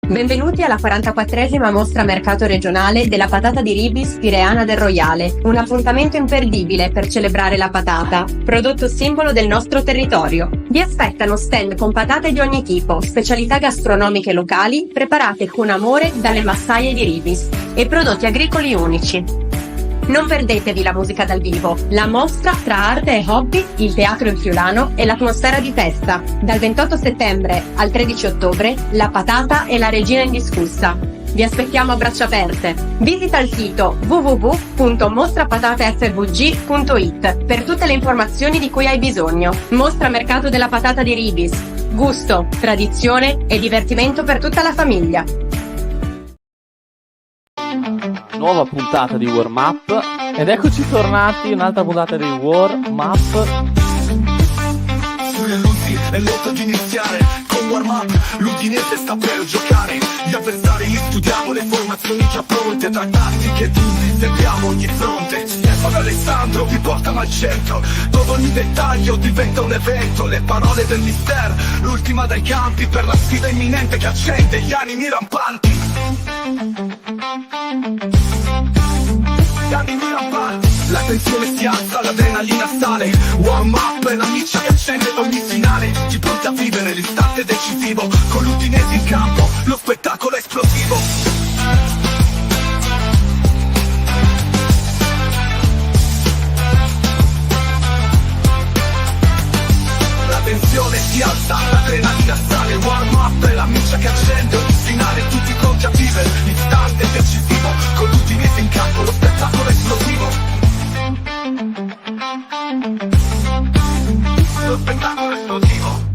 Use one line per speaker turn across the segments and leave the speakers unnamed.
Benvenuti alla 44esima mostra mercato regionale della patata di Ribis Pireana del Royale, un appuntamento imperdibile per celebrare la patata, prodotto simbolo del nostro territorio. Vi aspettano stand con patate di ogni tipo, specialità gastronomiche locali preparate con amore dalle massaie di Ribis e prodotti agricoli unici. Non perdetevi la musica dal vivo, la mostra tra arte e hobby, il teatro in friulano e l'atmosfera di festa. Dal 28 settembre al 13 ottobre, la patata è la regina indiscussa. Vi aspettiamo a braccia aperte. Visita il sito www.mostrapatatesvg.it per tutte le informazioni di cui hai bisogno. Mostra Mercato della Patata di Ribis. Gusto, tradizione e divertimento per tutta la famiglia.
Nuova puntata di Warm Up ed eccoci tornati, un'altra puntata di Warm Up.
Sulle luci è l'etto di iniziare con Warm Up, l'Udinese sta per giocare, gli avversari li studiamo, le formazioni già pronte, tra tattiche e tutti serviamo ogni fronte. Stefano Alessandro vi portano al centro, dove ogni dettaglio diventa un evento, le parole del mister, l'ultima dai campi per la sfida imminente che accende gli animi rampanti. La tensione si alza, l'adrenalina sale. Warm up è la miccia che accende ogni finale. Ti pronti a vivere l'istante decisivo, con l'Udinese in campo, lo spettacolo è esplosivo. La tensione si alza, l'adrenalina sale. Warm up è la miccia che accende ogni finale. Tutti pronti a vivere l'istante decisivo, con l'Udinese in campo, lo spettacolo è esplosivo. Lo spettacolo è esplosivo.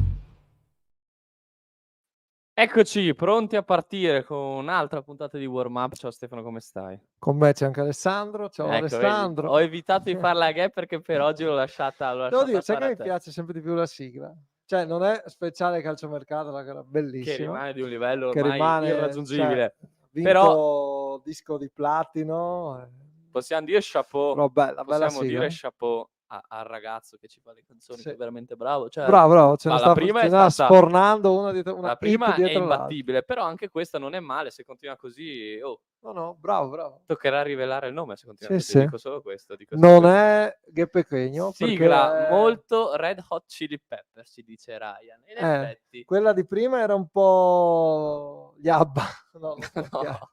Eccoci, pronti a partire con un'altra puntata di Warm Up. Ciao Stefano, come stai?
Con me c'è anche Alessandro. Ciao
Ecco,
Alessandro.
vedi, ho evitato di fare la gap perché per oggi l'ho lasciata
Devo dire, sai
fare
che
a
mi
te,
piace sempre di più la sigla? Cioè, non è speciale calciomercato, la gara
che
bellissima,
rimane di un livello
che
ormai
rimane,
irraggiungibile.
cioè, vinto
Però
disco di platino,
possiamo dire chapeau,
però bella
possiamo
sigla.
dire chapeau al ragazzo che ci fa le canzoni,
Sì.
che è veramente bravo. Cioè,
Bravo, ce ne
la
sta
prima è
sta
stata
sfornando una dietro una
la
hit
prima è
dietro l'altra.
imbattibile, però anche questa non è male. Se continua così,
No, bravo.
toccherà rivelare il nome se continua
Sì,
così.
sì.
Dico solo questo.
Non è Ghe Pequeno,
Sigla
perché
molto Red Hot Chili Pepper, si dice Ryan. In effetti,
quella di prima era un po' gli ABBA. No, non so chi è.
no.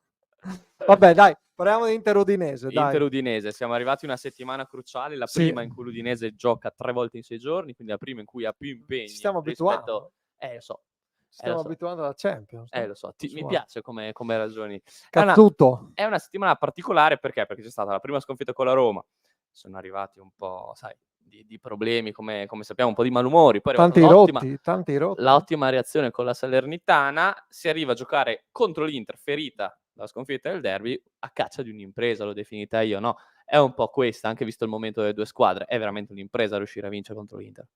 Vabbè, dai, parliamo di Inter-Udinese, dai.
Inter-Udinese, siamo arrivati a una settimana cruciale, la
Sì.
prima in cui l'Udinese gioca 3 volte in 6 giorni, quindi la prima in cui ha più impegni
Ci stiamo
rispetto...
abituando.
Lo so.
Ci stiamo
lo so.
abituando alla Champions.
Lo so, mi piace come ragioni.
Cazzuto.
È una settimana particolare perché c'è stata la prima sconfitta con la Roma, sono arrivati un po', sai, di problemi, come sappiamo, un po' di malumori, poi è arrivata
Tanti rotti.
l'ottima reazione con la Salernitana, si arriva a giocare contro l'Inter, ferita dalla sconfitta del derby, a caccia di un'impresa, l'ho definita io, no? È un po' questa, anche visto il momento delle due squadre, è veramente un'impresa riuscire a vincere contro l'Inter.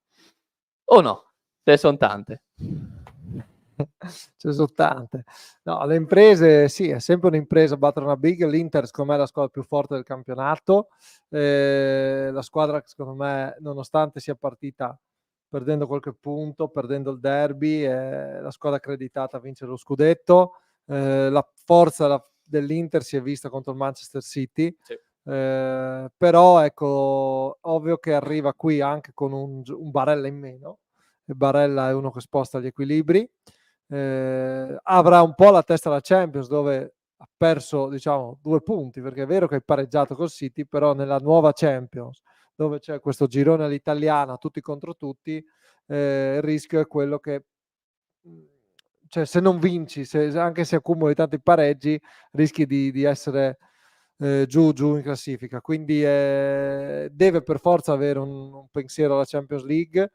O no? Ce ne sono tante.
Ce ne sono tante. No, le imprese, sì, è sempre un'impresa battere una big. L'Inter, secondo me, è la squadra più forte del campionato. La squadra che, secondo me, nonostante sia partita perdendo qualche punto, perdendo il derby, è la squadra accreditata a vincere lo scudetto. La forza dell'Inter si è vista contro il Manchester City.
Sì.
Però, ecco, ovvio che arriva qui anche con un Barella in meno. E Barella è uno che sposta gli equilibri. Avrà un po' la testa alla Champions, dove ha perso, diciamo, 2 punti, perché è vero che hai pareggiato col City, però nella nuova Champions, dove c'è questo girone all'italiana, tutti contro tutti, il rischio è quello che, cioè, se non vinci, anche se accumuli tanti pareggi, rischi di essere giù in classifica. Quindi deve per forza avere un pensiero alla Champions League.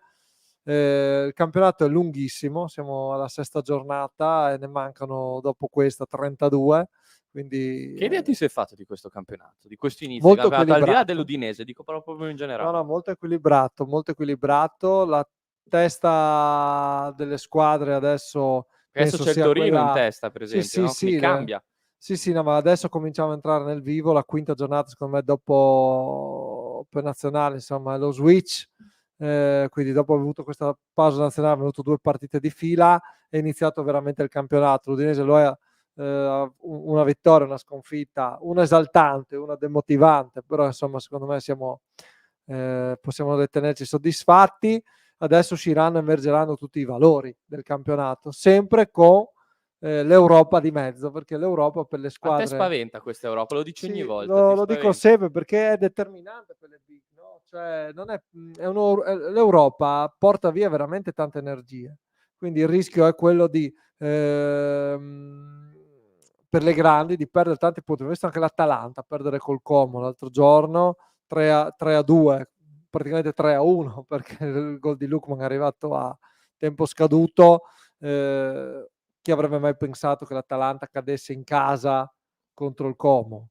Il campionato è lunghissimo, siamo alla 6ª giornata e ne mancano dopo questa 32. Quindi,
che idea ti sei fatto di questo campionato, di questo inizio?
Molto
Al di là
equilibrato.
dell'Udinese, dico proprio in generale.
No, molto equilibrato. La testa delle squadre adesso
Penso c'è il Torino in testa, per esempio, no?
Sì,
cambia.
Sì, no, ma adesso cominciamo a entrare nel vivo. La 5ª giornata, secondo me, dopo per nazionale, insomma, è lo switch. quindi dopo aver avuto questa pausa nazionale, hanno avuto 2 partite di fila, è iniziato veramente il campionato. L'Udinese lo è, una vittoria, una sconfitta, una esaltante, una demotivante, però insomma secondo me possiamo ritenerci soddisfatti. Adesso usciranno, emergeranno tutti i valori del campionato, sempre con l'Europa di mezzo, perché l'Europa per le
A te
squadre...
spaventa questa Europa, lo dici ogni
Sì,
volta. ti
lo dico
spaventa.
sempre perché è determinante per le big, no? Cioè, non l'Europa porta via veramente tante energie, quindi il rischio è quello di per le grandi di perdere tanti punti. Ho visto anche l'Atalanta perdere col Como l'altro giorno 3-2, praticamente 3-1 perché il gol di Lookman è arrivato a tempo scaduto. Chi avrebbe mai pensato che l'Atalanta cadesse in casa contro il Como?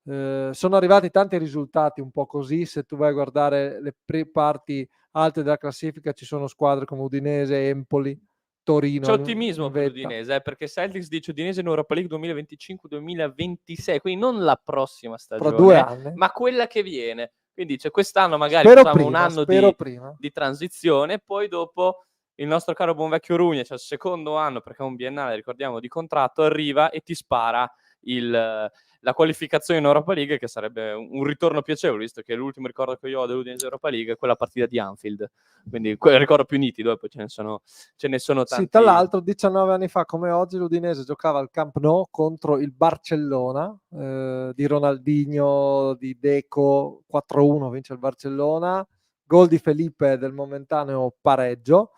Sono arrivati tanti risultati un po' così. Se tu vai a guardare le parti alte della classifica, ci sono squadre come Udinese, Empoli, Torino.
C'è ottimismo per
vetta.
l'Udinese, perché Celtics dice Udinese in Europa League 2025-2026, quindi non la prossima
Tra 2
stagione,
anni.
ma quella che viene. Quindi dice quest'anno magari
Spero
facciamo un
prima,
anno
spero prima.
di transizione, poi dopo il nostro caro buon vecchio Rugna, cioè il secondo anno, perché è un biennale, ricordiamo, di contratto, arriva e ti spara la qualificazione in Europa League, che sarebbe un ritorno piacevole, visto che l'ultimo ricordo che io ho dell'Udinese Europa League è quella partita di Anfield, quindi quel ricordo più nitido, e poi ce ne sono tanti.
Sì, tra l'altro 19 anni fa come oggi l'Udinese giocava al Camp Nou contro il Barcellona di Ronaldinho, di Deco, 4-1 vince il Barcellona, gol di Felipe del momentaneo pareggio,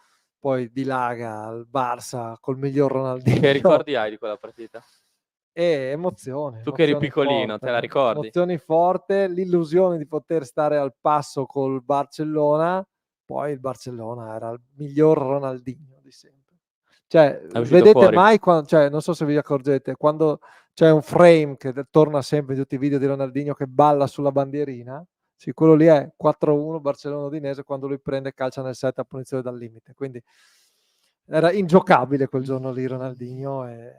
poi dilaga il Barça col miglior Ronaldinho.
Che ricordi hai di quella partita?
Emozione.
Tu che eri piccolino,
forte,
te la ricordi?
Emozioni forti, l'illusione di poter stare al passo col Barcellona, poi il Barcellona era il miglior Ronaldinho di sempre. Cioè, vedete
fuori.
mai, cioè, non so se vi accorgete, quando c'è un frame che torna sempre in tutti i video di Ronaldinho che balla sulla bandierina, sì, quello lì è 4-1 Barcellona-Udinese quando lui prende calcia nel set a punizione dal limite, quindi era ingiocabile quel giorno lì Ronaldinho e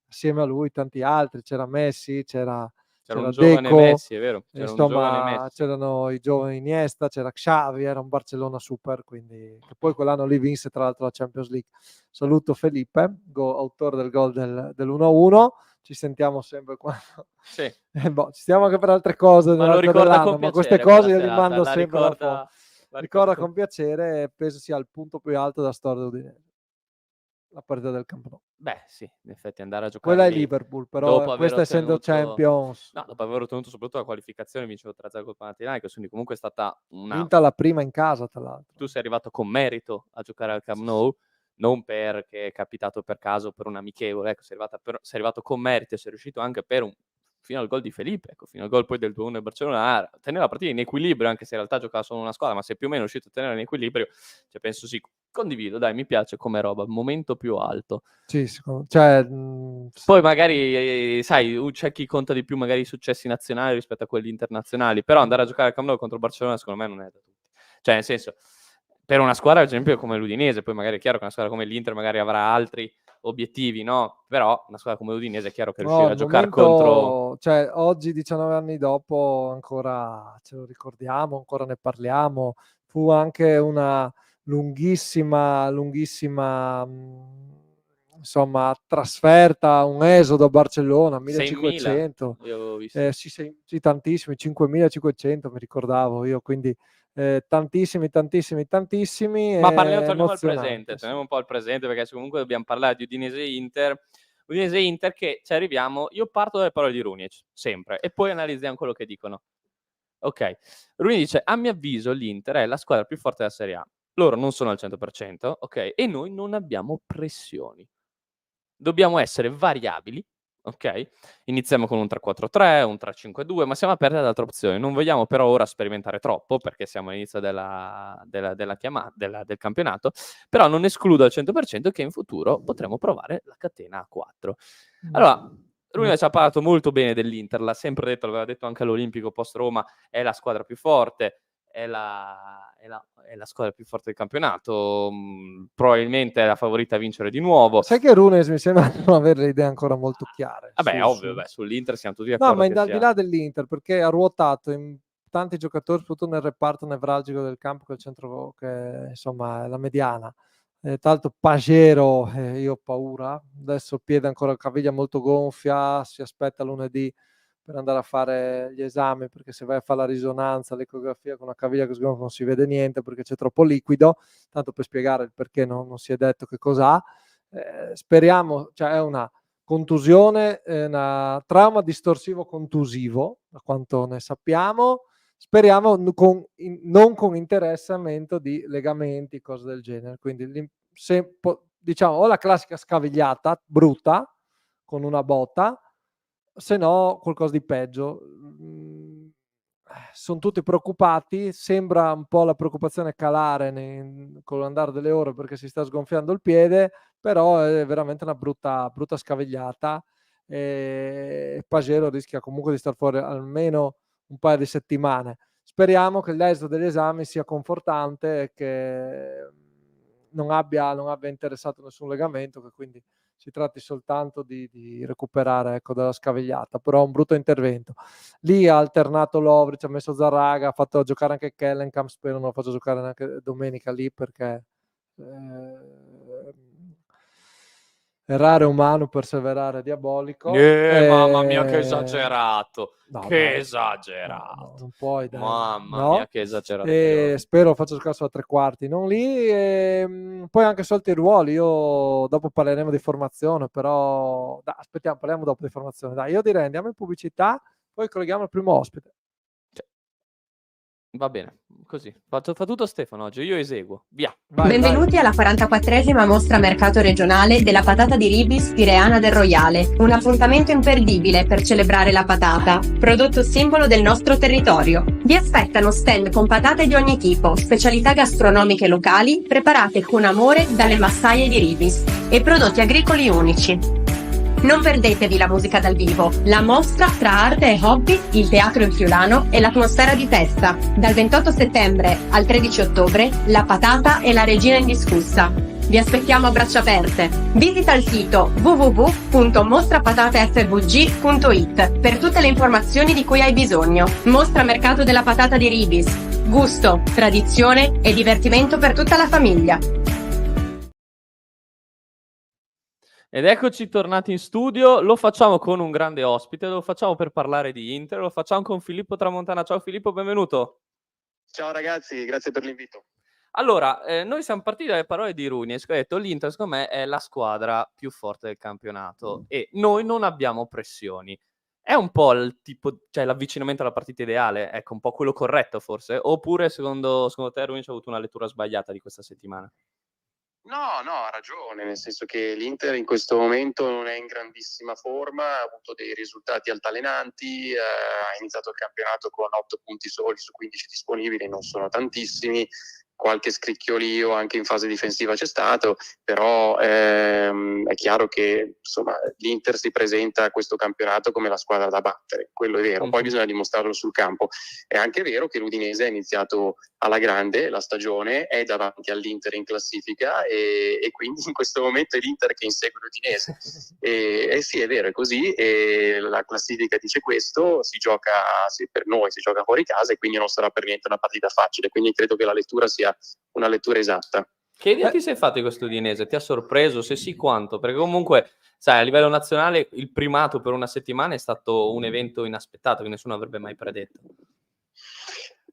assieme a lui tanti altri, c'era Messi, c'era
un giovane
Deco,
Messi, è vero, c'era un giovane
insomma
Messi.
c'erano i giovani Iniesta, c'era Xavi, era un Barcellona super, quindi che poi quell'anno lì vinse tra l'altro la Champions League. Saluto Felipe, autore del gol dell'1-1, ci sentiamo sempre quando...
Sì.
ci stiamo anche per altre cose
Ma lo ricorda con piacere,
ma queste cose io
quella
li mando
serata,
sempre
la
ricorda con piacere e penso sia il punto più alto della storia dell'Udinese, la partita del Camp Nou.
Beh sì, in effetti andare a giocare
Quella è
lì,
Liverpool, però questa essendo Champions.
No, dopo aver ottenuto soprattutto la qualificazione, vincevo 3-0 col Panathinaikos, quindi comunque è stata
Vinta la prima in casa, tra l'altro.
Tu sei arrivato con merito a giocare al Camp Nou, non perché è capitato per caso per un amichevole, ecco, sei arrivato con merito e sei riuscito anche fino al gol di Felipe, ecco, fino al gol poi del 2-1 del Barcellona, a tenere la partita in equilibrio, anche se in realtà giocava solo una squadra, ma sei più o meno riuscito a tenere in equilibrio, cioè penso sì, condivido, dai, mi piace come roba, momento più alto.
Sì, cioè,
poi magari, sai, c'è chi conta di più magari i successi nazionali rispetto a quelli internazionali, però andare a giocare al Camp Nou contro il Barcellona secondo me non è da tutti. Cioè, nel senso, per una squadra, ad esempio, come l'Udinese, poi magari è chiaro che una squadra come l'Inter magari avrà altri obiettivi, no? Però una squadra come l'Udinese è chiaro che riuscire a giocare contro...
Cioè, oggi, 19 anni dopo, ancora ce lo ricordiamo, ancora ne parliamo. Fu anche una lunghissima, insomma, trasferta, un esodo a Barcellona, 1500.
Io avevo visto.
Sì, tantissimi, 5500 mi ricordavo io, quindi tantissimi.
Ma torniamo al presente, torniamo un po' al presente, perché comunque dobbiamo parlare di Udinese-Inter che ci arriviamo, io parto dalle parole di Runic, sempre, e poi analizziamo quello che dicono. Ok, Runic dice, a mio avviso l'Inter è la squadra più forte della Serie A, loro non sono al 100%, ok, e noi non abbiamo pressioni, dobbiamo essere variabili, ok? Iniziamo con un 3-4-3, un 3-5-2, ma siamo aperti ad altre opzioni. Non vogliamo però ora sperimentare troppo, perché siamo all'inizio del campionato, però non escludo al 100% che in futuro potremo provare la catena a 4. Allora, Runic ci ha parlato molto bene dell'Inter, l'ha sempre detto, l'aveva detto anche all'Olimpico post-Roma, è la squadra più forte, è la squadra più forte del campionato, probabilmente è la favorita a vincere di nuovo.
Sai che Runes mi sembra non avere le idee ancora molto chiare.
Vabbè, ovvio, sull'Inter siamo tutti d'accordo.
No, ma al di là dell'Inter, perché ha ruotato in tanti giocatori, soprattutto nel reparto nevralgico del campo, che è il centro, che insomma è la mediana. Tra l'altro Pagero, io ho paura, adesso piede ancora caviglia molto gonfia, si aspetta lunedì per andare a fare gli esami, perché se vai a fare la risonanza, l'ecografia con una caviglia che sgonfia non si vede niente perché c'è troppo liquido, tanto per spiegare il perché non si è detto che cos'ha. Speriamo, cioè è una contusione, un trauma distorsivo contusivo, da quanto ne sappiamo. Speriamo non con interessamento di legamenti, cose del genere. Quindi diciamo o la classica scavigliata brutta con una botta, se no qualcosa di peggio. Sono tutti preoccupati, sembra un po' la preoccupazione calare con l'andare delle ore perché si sta sgonfiando il piede, però è veramente una brutta scavigliata, e Pagero rischia comunque di star fuori almeno un paio di settimane. Speriamo che l'esito degli esami sia confortante e che non abbia interessato nessun legamento, che quindi si tratti soltanto di recuperare, ecco, dalla scavigliata. Però un brutto intervento. Lì ha alternato Lovric, ha messo Zarraga, ha fatto giocare anche Kellenkamp, spero non lo faccia giocare neanche domenica lì, perché errare è umano, perseverare è diabolico.
Mamma mia, che esagerato!
No,
che
dai,
esagerato!
no, non puoi, dai.
Mamma
No.
mia, che esagerato!
Spero lo faccia giocare solo a tre quarti, non lì. Poi anche solti i ruoli. Io dopo parleremo di formazione, però aspettiamo, parliamo dopo di formazione. Dai, io direi andiamo in pubblicità, poi colleghiamo il primo ospite.
Va bene, così. Fa tutto Stefano oggi, io eseguo. Via.
Benvenuti alla 44esima mostra mercato regionale della patata di Ribis Pireana del Royale, un appuntamento imperdibile per celebrare la patata, prodotto simbolo del nostro territorio. Vi aspettano stand con patate di ogni tipo, specialità gastronomiche locali preparate con amore dalle massaie di Ribis e prodotti agricoli unici. Non perdetevi la musica dal vivo, la mostra tra arte e hobby, il teatro in friulano e l'atmosfera di festa. Dal 28 settembre al 13 ottobre, la patata è la regina indiscussa. Vi aspettiamo a braccia aperte. Visita il sito www.mostrapatatefvg.it per tutte le informazioni di cui hai bisogno. Mostra mercato della patata di Ribis. Gusto, tradizione e divertimento per tutta la famiglia.
Ed eccoci tornati in studio, lo facciamo con un grande ospite, lo facciamo per parlare di Inter, lo facciamo con Filippo Tramontana. Ciao Filippo, benvenuto.
Ciao ragazzi, grazie per l'invito.
Allora, noi siamo partiti dalle parole di Runiec, che ha detto l'Inter secondo me è la squadra più forte del campionato e noi non abbiamo pressioni. È un po' il tipo, cioè l'avvicinamento alla partita ideale, ecco, un po' quello corretto forse? Oppure secondo te Runiec ha avuto una lettura sbagliata di questa settimana?
No, ha ragione, nel senso che l'Inter in questo momento non è in grandissima forma, ha avuto dei risultati altalenanti, ha iniziato il campionato con 8 punti soli su 15 disponibili, non sono tantissimi, qualche scricchiolio anche in fase difensiva c'è stato, però è chiaro che insomma l'Inter si presenta a questo campionato come la squadra da battere, quello è vero, poi bisogna dimostrarlo sul campo. È anche vero che l'Udinese ha iniziato alla grande la stagione, è davanti all'Inter in classifica e quindi in questo momento è l'Inter che insegue l'Udinese e sì, è vero, è così, e la classifica dice questo, per noi si gioca fuori casa e quindi non sarà per niente una partita facile, quindi credo che la lettura sia una lettura esatta.
Che idea ti sei fatto di questo Udinese? Ti ha sorpreso? Se sì, quanto? Perché comunque, sai, a livello nazionale il primato per una settimana è stato un evento inaspettato che nessuno avrebbe mai predetto.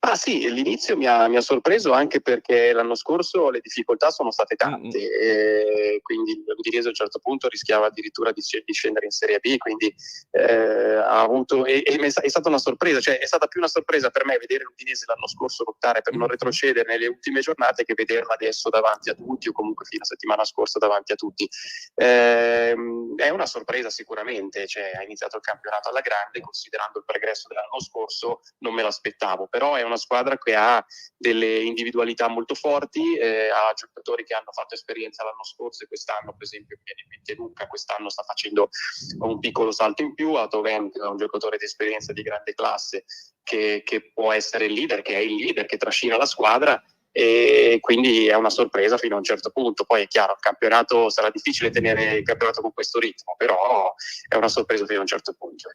Ah sì, l'inizio mi ha sorpreso anche perché l'anno scorso le difficoltà sono state tante, quindi l'Udinese a un certo punto rischiava addirittura di scendere in Serie B, quindi ha avuto è stata una sorpresa, cioè è stata più una sorpresa per me vedere l'Udinese l'anno scorso lottare per non retrocedere nelle ultime giornate che vederla adesso davanti a tutti o comunque fino a settimana scorsa davanti a tutti. È una sorpresa sicuramente, cioè ha iniziato il campionato alla grande, considerando il progresso dell'anno scorso non me l'aspettavo, però è una squadra che ha delle individualità molto forti, ha giocatori che hanno fatto esperienza l'anno scorso e quest'anno, per esempio viene in mente Luca, quest'anno sta facendo un piccolo salto in più, a Toven che è un giocatore di esperienza di grande classe che può essere il leader, che è il leader che trascina la squadra e quindi è una sorpresa fino a un certo punto. Poi è chiaro, il campionato sarà difficile tenere il campionato con questo ritmo, però è una sorpresa fino a un certo punto.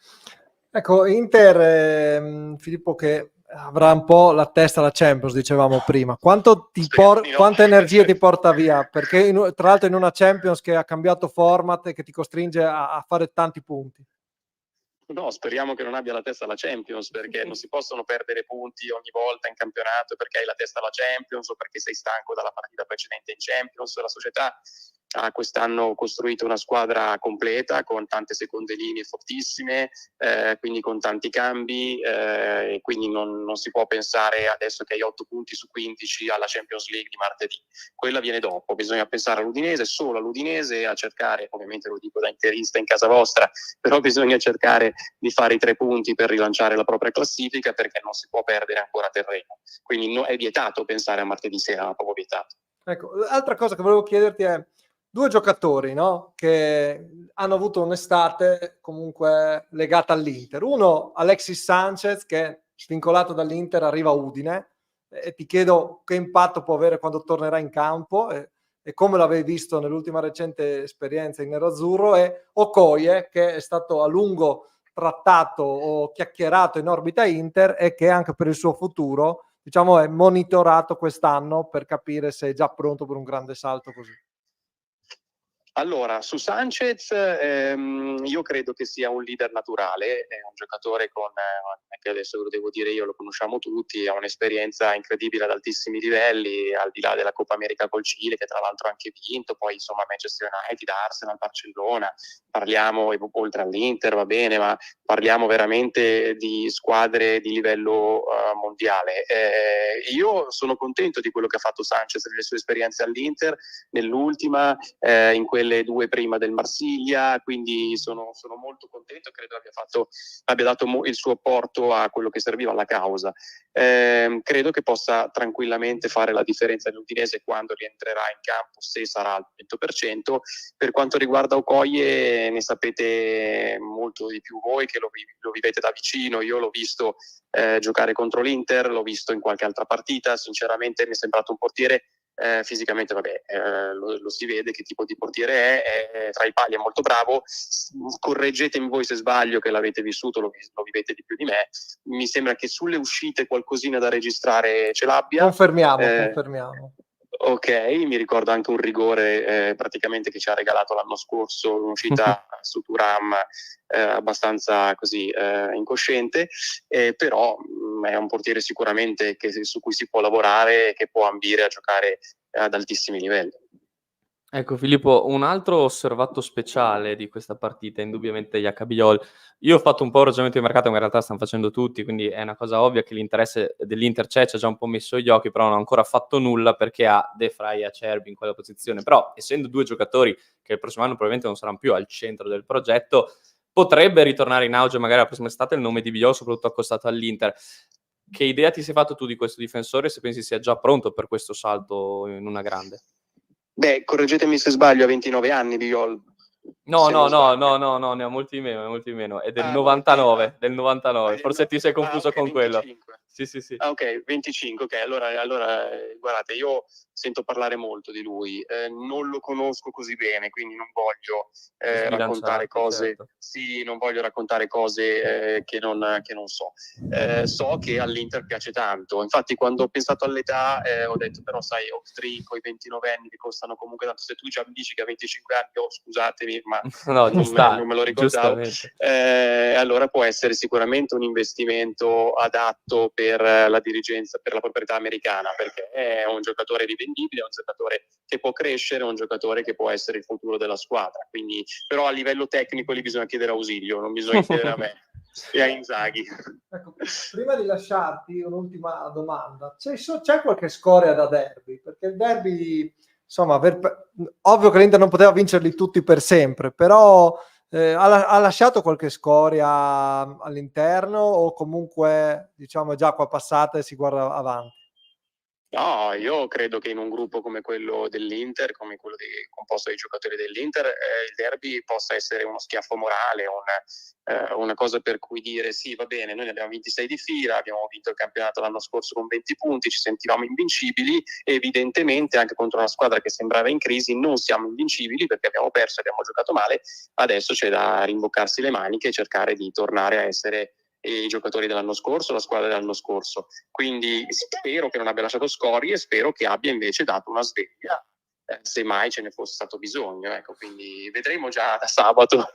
Ecco, Inter, Filippo, che avrà un po' la testa alla Champions, dicevamo prima. Quanta
Speriamo.
energia ti porta via? Perché tra l'altro in una Champions che ha cambiato format e che ti costringe a fare tanti punti.
No, speriamo che non abbia la testa alla Champions, perché non si possono perdere punti ogni volta in campionato perché hai la testa alla Champions o perché sei stanco dalla partita precedente in Champions. La società ha quest'anno costruito una squadra completa con tante seconde linee fortissime, quindi con tanti cambi, e quindi non si può pensare adesso che hai 8 punti su 15 alla Champions League di martedì. Quella viene dopo, bisogna pensare all'Udinese, solo all'Udinese, a cercare, ovviamente lo dico da interista in casa vostra, però bisogna cercare di fare i 3 punti per rilanciare la propria classifica, perché non si può perdere ancora terreno. Quindi è vietato pensare a martedì sera, proprio vietato.
Ecco, l'altra cosa che volevo chiederti è 2 giocatori, no? Che hanno avuto un'estate comunque legata all'Inter. Uno, Alexis Sanchez, che è svincolato dall'Inter, arriva a Udine, e ti chiedo che impatto può avere quando tornerà in campo e come l'avevi visto nell'ultima recente esperienza in nerazzurro, e Okoye, che è stato a lungo trattato o chiacchierato in orbita Inter e che anche per il suo futuro, diciamo, è monitorato quest'anno per capire se è già pronto per un grande salto così.
Allora, su Sanchez io credo che sia un leader naturale, è un giocatore che adesso ve lo devo dire io, lo conosciamo tutti, ha un'esperienza incredibile ad altissimi livelli, al di là della Coppa America col Cile, che tra l'altro ha anche vinto, poi insomma Manchester United, Arsenal, Barcellona, parliamo oltre all'Inter, va bene, ma parliamo veramente di squadre di livello mondiale. Io sono contento di quello che ha fatto Sanchez nelle sue esperienze all'Inter, nell'ultima, in quelle 2 prima del Marsiglia, quindi sono molto contento, credo abbia dato il suo apporto a quello che serviva alla causa. Credo che possa tranquillamente fare la differenza nell'Udinese quando rientrerà in campo, se sarà al 100%. Per quanto riguarda Okoye, ne sapete molto di più voi, che lo vivete da vicino. Io l'ho visto giocare contro l'Inter, l'ho visto in qualche altra partita, sinceramente mi è sembrato un portiere fisicamente, lo si vede che tipo di portiere è tra i pali, è molto bravo. Correggetemi voi se sbaglio, che l'avete vissuto, lo vivete di più di me. Mi sembra che sulle uscite qualcosina da registrare ce l'abbia.
Confermiamo.
Ok, mi ricordo anche un rigore praticamente che ci ha regalato l'anno scorso, un'uscita su Thuram abbastanza così incosciente, però è un portiere sicuramente su cui si può lavorare e che può ambire a giocare ad altissimi livelli.
Ecco Filippo, un altro osservato speciale di questa partita è indubbiamente Yacabiol. Io ho fatto un po' un ragionamento di mercato, ma in realtà stanno facendo tutti, quindi è una cosa ovvia che l'interesse dell'Inter c'è, ci ha già un po' messo gli occhi, però non ha ancora fatto nulla perché ha De Vrij e Acerbi in quella posizione. Però, essendo 2 giocatori che il prossimo anno probabilmente non saranno più al centro del progetto, potrebbe ritornare in auge magari la prossima estate il nome di Biol, soprattutto accostato all'Inter. Che idea ti sei fatto tu di questo difensore, se pensi sia già pronto per questo salto in una grande?
Beh, correggetemi se sbaglio, ha 29 anni Biol.
No, ne ha molti meno, è del 99, del 99, forse ti sei confuso
okay,
con
25.
quello. Sì.
Ok, 25, ok, allora guardate, io sento parlare molto di lui, non lo conosco così bene, quindi non voglio raccontare cose,
certo.
sì, non voglio raccontare cose che non so. So che all'Inter piace tanto, infatti quando ho pensato all'età ho detto, però sai, Oak-Tree con i 29 anni che costano comunque tanto, se tu già mi dici che ha 25 anni, scusatemi, ma
no,
non me lo ricordavo, allora può essere sicuramente un investimento adatto per la dirigenza, per la proprietà americana, perché è un giocatore rivendibile, è un giocatore che può crescere, è un giocatore che può essere il futuro della squadra. Quindi, però a livello tecnico lì bisogna chiedere ausilio, non bisogna chiedere a me e a Inzaghi.
Ecco, prima di lasciarti un'ultima domanda, c'è qualche scoria da derby? Perché il derby, insomma, ovvio che l'Inter non poteva vincerli tutti per sempre, però ha lasciato qualche scoria all'interno o comunque, diciamo, è già qua passata e si guarda avanti?
No, io credo che in un gruppo come quello dell'Inter, come quello composto dai giocatori dell'Inter, il derby possa essere uno schiaffo morale, una cosa per cui dire sì, va bene, noi ne abbiamo 26 di fila, abbiamo vinto il campionato l'anno scorso con 20 punti, ci sentivamo invincibili e evidentemente anche contro una squadra che sembrava in crisi non siamo invincibili perché abbiamo perso, abbiamo giocato male, adesso c'è da rimboccarsi le maniche e cercare di tornare a essere i giocatori dell'anno scorso, la squadra dell'anno scorso. Quindi spero che non abbia lasciato scorie e spero che abbia invece dato una sveglia, se mai ce ne fosse stato bisogno. Ecco, quindi vedremo già da sabato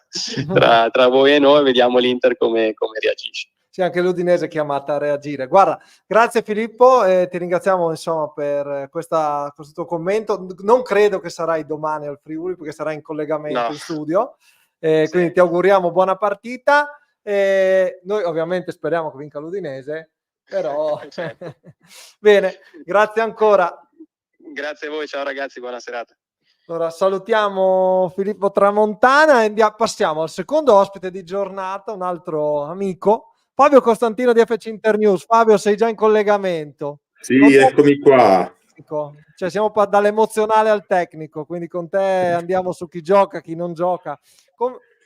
tra voi e noi, vediamo l'Inter come reagisce.
Sì, anche l'Udinese è chiamata a reagire. Guarda, grazie Filippo, ti ringraziamo insomma per questo tuo commento. Non credo che sarai domani al Friuli perché sarai in collegamento in studio, quindi ti auguriamo buona partita. Noi ovviamente speriamo che vinca l'Udinese, però
Certo.
Bene, grazie ancora.
Grazie a voi, ciao ragazzi, buona serata.
Allora salutiamo Filippo Tramontana e passiamo al secondo ospite di giornata, un altro amico, Fabio Costantino di FC Internews. Fabio, sei già in collegamento?
Sì, eccomi qua.
Cioè siamo dall'emozionale al tecnico, quindi con te andiamo su chi gioca, chi non gioca.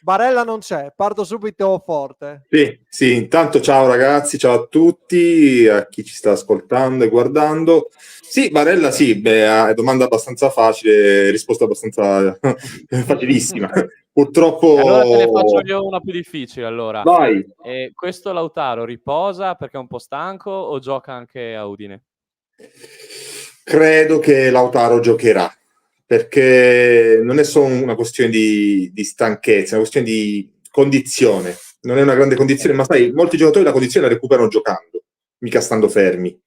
Barella non c'è, parto subito forte.
Sì, intanto ciao ragazzi, ciao a tutti, a chi ci sta ascoltando e guardando. Sì, Barella sì, è domanda abbastanza facile, risposta abbastanza facilissima. Purtroppo...
Allora te ne faccio io una più difficile allora.
Vai.
Questo Lautaro riposa perché è un po' stanco o gioca anche a Udine?
Credo che Lautaro giocherà, perché non è solo una questione di stanchezza, è una questione di condizione. Non è una grande condizione, ma sai, molti giocatori la condizione la recuperano giocando, mica stando fermi.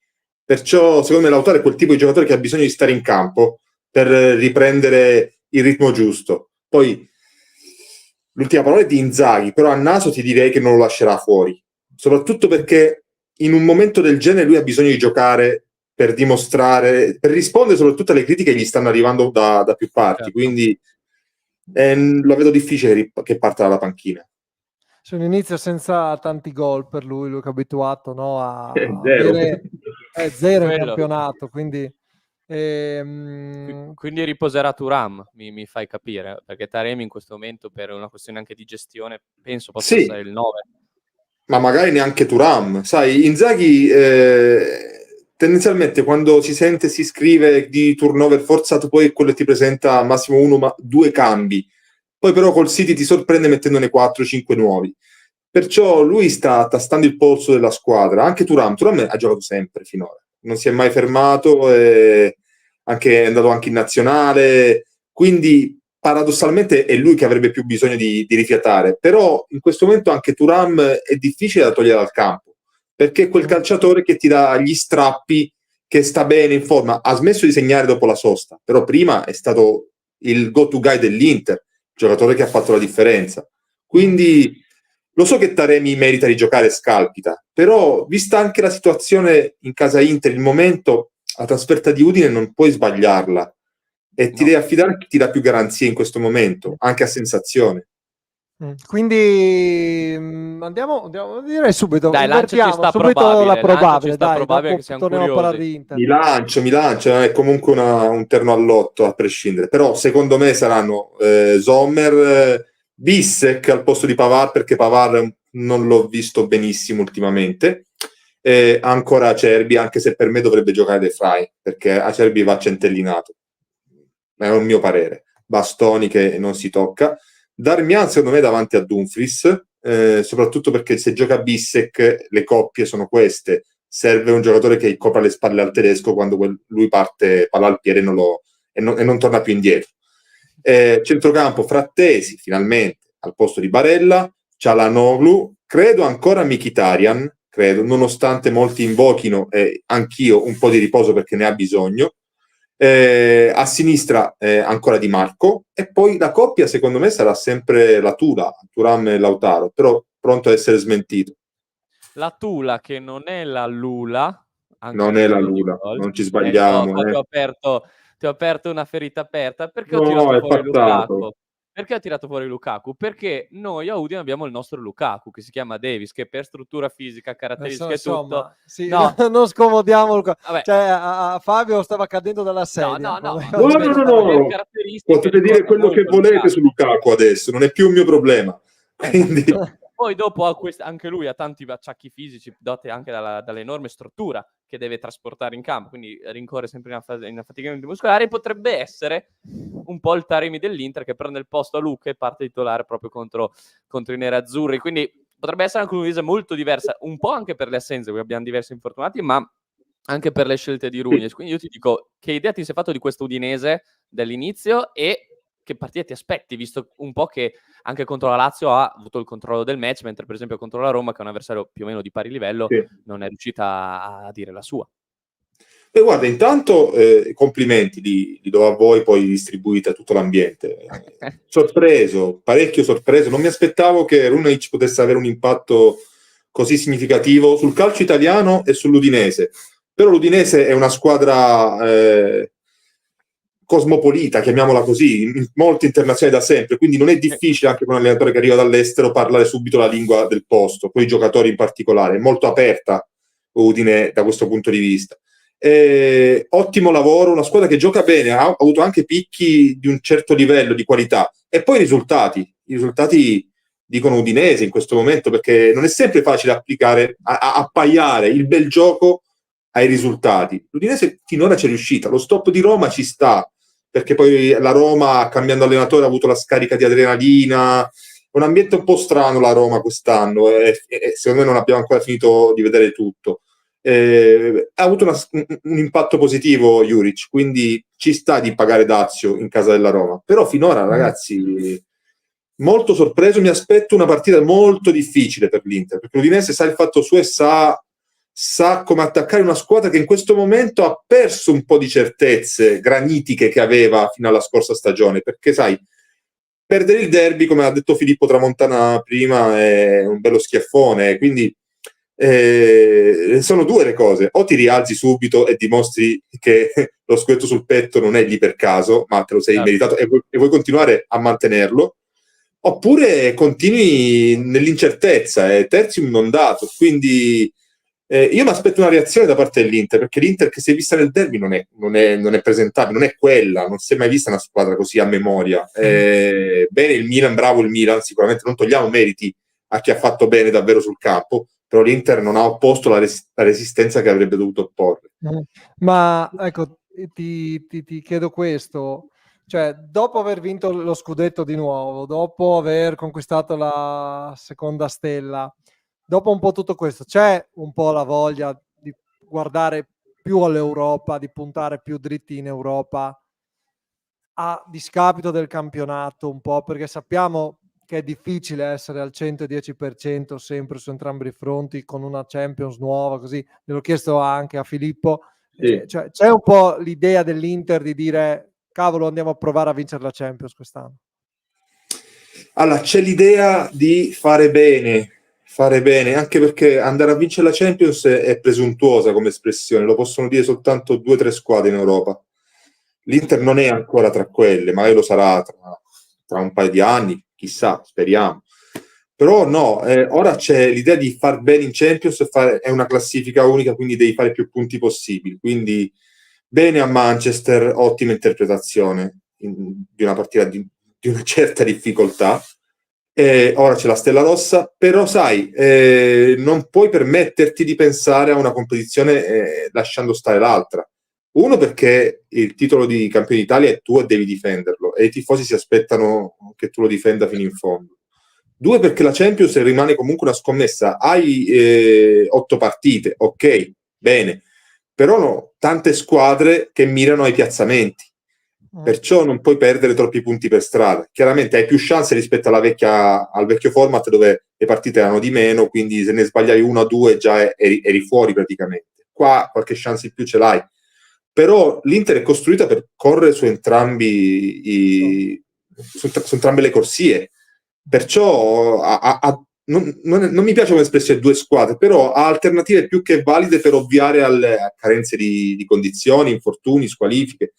Perciò, secondo me, Lautaro è quel tipo di giocatore che ha bisogno di stare in campo per riprendere il ritmo giusto. Poi, l'ultima parola è di Inzaghi, però a naso ti direi che non lo lascerà fuori. Soprattutto perché in un momento del genere lui ha bisogno di giocare per dimostrare, per rispondere soprattutto alle critiche che gli stanno arrivando da più parti. Certo. Quindi lo vedo difficile che parta dalla panchina.
C'è un inizio senza tanti gol per lui che è abituato, no, a zero in campionato, quindi
riposerà Thuram, mi fai capire, perché Taremi in questo momento per una questione anche di gestione penso possa essere il 9.
Ma magari neanche Thuram, sai, Inzaghi tendenzialmente quando si scrive di turnover forzato, poi quello ti presenta massimo 1 ma 2 cambi, poi però col City ti sorprende mettendone 4-5 nuovi, perciò lui sta tastando il polso della squadra. Anche Thuram ha giocato sempre finora, non si è mai fermato, è andato anche in nazionale, quindi paradossalmente è lui che avrebbe più bisogno di rifiatare, però in questo momento anche Thuram è difficile da togliere dal campo, perché è quel calciatore che ti dà gli strappi, che sta bene in forma, ha smesso di segnare dopo la sosta, però prima è stato il go-to guy dell'Inter, giocatore che ha fatto la differenza. Quindi lo so che Taremi merita di giocare e scalpita, però vista anche la situazione in casa Inter, il momento, la trasferta di Udine non puoi sbagliarla e ti devi affidare a chi ti dà più garanzie in questo momento, anche a sensazione.
Quindi andiamo direi subito.
Dai, lanciaci sta
subito
probabile,
la probabile, dai,
probabile che siamo
torniamo
curiosi.
a parlare di Inter.
Mi lancio, è comunque un terno all'otto a prescindere, però secondo me saranno Sommer, Bissek al posto di Pavard, perché Pavard non l'ho visto benissimo ultimamente, ancora Acerbi, anche se per me dovrebbe giocare De Vrij, perché Acerbi va centellinato, è un mio parere. Bastoni che non si tocca. Darmian secondo me davanti a Dumfries, soprattutto perché se gioca Bissek le coppie sono queste, serve un giocatore che copra le spalle al tedesco quando lui parte palla al piede e non torna più indietro. Centrocampo Frattesi finalmente al posto di Barella, Çalhanoğlu, credo ancora Mkhitaryan, nonostante molti invochino, anch'io un po' di riposo perché ne ha bisogno. A sinistra ancora Di Marco, e poi la coppia secondo me sarà sempre la Tula, Thuram e Lautaro, però pronto a essere smentito.
La Tula che non è la Lula,
non è la Lula, non ci sbagliamo.
Ti ho aperto una ferita aperta. Perché
no,
ho tirato fuori
passato.
Lukaku? Perché ho tirato fuori Lukaku? Perché noi a Udine abbiamo il nostro Lukaku che si chiama Davis, che per struttura fisica, caratteristiche e tutto.
Sì, no. Non scomodiamo Lukaku. Cioè, Fabio stava cadendo dalla sedia.
No. Potete dire quello che volete su Lukaku adesso, non è più un mio problema. Quindi...
Poi dopo anche lui ha tanti acciacchi fisici dati anche dall'enorme struttura che deve trasportare in campo, quindi rincorre sempre in affaticamento muscolare. Potrebbe essere un po' il Taremi dell'Inter che prende il posto a Luca e parte titolare proprio contro i nerazzurri. Quindi potrebbe essere anche un'Udinese molto diversa, un po' anche per le assenze, perché abbiamo diversi infortunati, ma anche per le scelte di Rugnes. Quindi io ti dico, che idea ti sei fatto di questo Udinese dall'inizio e che partita ti aspetti, visto un po' che anche contro la Lazio ha avuto il controllo del match, mentre per esempio contro la Roma, che è un avversario più o meno di pari livello,
Sì.
non è riuscita a dire la sua.
E guarda, intanto complimenti, li do a voi, poi distribuite a tutto l'ambiente. Sorpreso, parecchio sorpreso. Non mi aspettavo che Runeic potesse avere un impatto così significativo sul calcio italiano e sull'Udinese. Però l'Udinese è una squadra cosmopolita, chiamiamola così, molto internazionale da sempre, quindi non è difficile anche per un allenatore che arriva dall'estero parlare subito la lingua del posto, con i giocatori in particolare. È molto aperta Udine da questo punto di vista. Ottimo lavoro, una squadra che gioca bene, ha avuto anche picchi di un certo livello di qualità, e poi i risultati dicono Udinese in questo momento, perché non è sempre facile applicare, appaiare il bel gioco ai risultati. L'Udinese finora ci è riuscita, lo stop di Roma ci sta, perché poi la Roma, cambiando allenatore, ha avuto la scarica di adrenalina. È un ambiente un po' strano la Roma quest'anno, e secondo me non abbiamo ancora finito di vedere tutto. Ha avuto un impatto positivo Juric, quindi ci sta di pagare dazio in casa della Roma, però finora ragazzi molto sorpreso. Mi aspetto una partita molto difficile per l'Inter, perché l'Udinese sa il fatto suo e sa come attaccare una squadra che in questo momento ha perso un po' di certezze granitiche che aveva fino alla scorsa stagione, perché sai, perdere il derby, come ha detto Filippo Tramontana prima, è un bello schiaffone, quindi sono due le cose: o ti rialzi subito e dimostri che lo scudetto sul petto non è lì per caso, ma te lo sei meritato e vuoi continuare a mantenerlo, oppure continui nell'incertezza, è tertium non dato. Quindi io mi aspetto una reazione da parte dell'Inter, perché l'Inter che si è vista nel derby non è presentabile, non è quella, non si è mai vista una squadra così a memoria. Bene il Milan, bravo il Milan, sicuramente non togliamo meriti a chi ha fatto bene davvero sul campo, però l'Inter non ha opposto la resistenza che avrebbe dovuto opporre.
Ma ecco, ti chiedo questo, cioè dopo aver vinto lo scudetto di nuovo, dopo aver conquistato la seconda stella, dopo un po' tutto questo, c'è un po' la voglia di guardare più all'Europa, di puntare più dritti in Europa a discapito del campionato un po', perché sappiamo che è difficile essere al 110% sempre su entrambi i fronti con una Champions nuova, così gliel'ho chiesto anche a Filippo.
Sì.
Cioè, c'è un po' l'idea dell'Inter di dire cavolo, andiamo a provare a vincere la Champions quest'anno.
Allora, c'è l'idea di fare bene, anche perché andare a vincere la Champions è presuntuosa come espressione, lo possono dire soltanto 2 o 3 squadre in Europa. L'Inter non è ancora tra quelle, magari lo sarà tra un paio di anni, chissà, speriamo. Però no, ora c'è l'idea di far bene in Champions, è una classifica unica, quindi devi fare più punti possibili. Quindi bene a Manchester, ottima interpretazione di una partita di una certa difficoltà. Ora c'è la Stella Rossa, però sai, non puoi permetterti di pensare a una competizione lasciando stare l'altra. Uno, perché il titolo di campione d'Italia è tuo e devi difenderlo, e i tifosi si aspettano che tu lo difenda fino in fondo. 2, perché la Champions rimane comunque una scommessa. Hai 8 partite, ok, bene, però no, tante squadre che mirano ai piazzamenti. Perciò non puoi perdere troppi punti per strada. Chiaramente hai più chance rispetto al vecchio format, dove le partite erano di meno, quindi se ne sbagliavi 1 o 2 già eri fuori praticamente. Qua qualche chance in più ce l'hai. Però l'Inter è costruita per correre su entrambe le corsie. Perciò non mi piace come espressione 2 squadre, però ha alternative più che valide per ovviare alle carenze di condizioni, infortuni, squalifiche.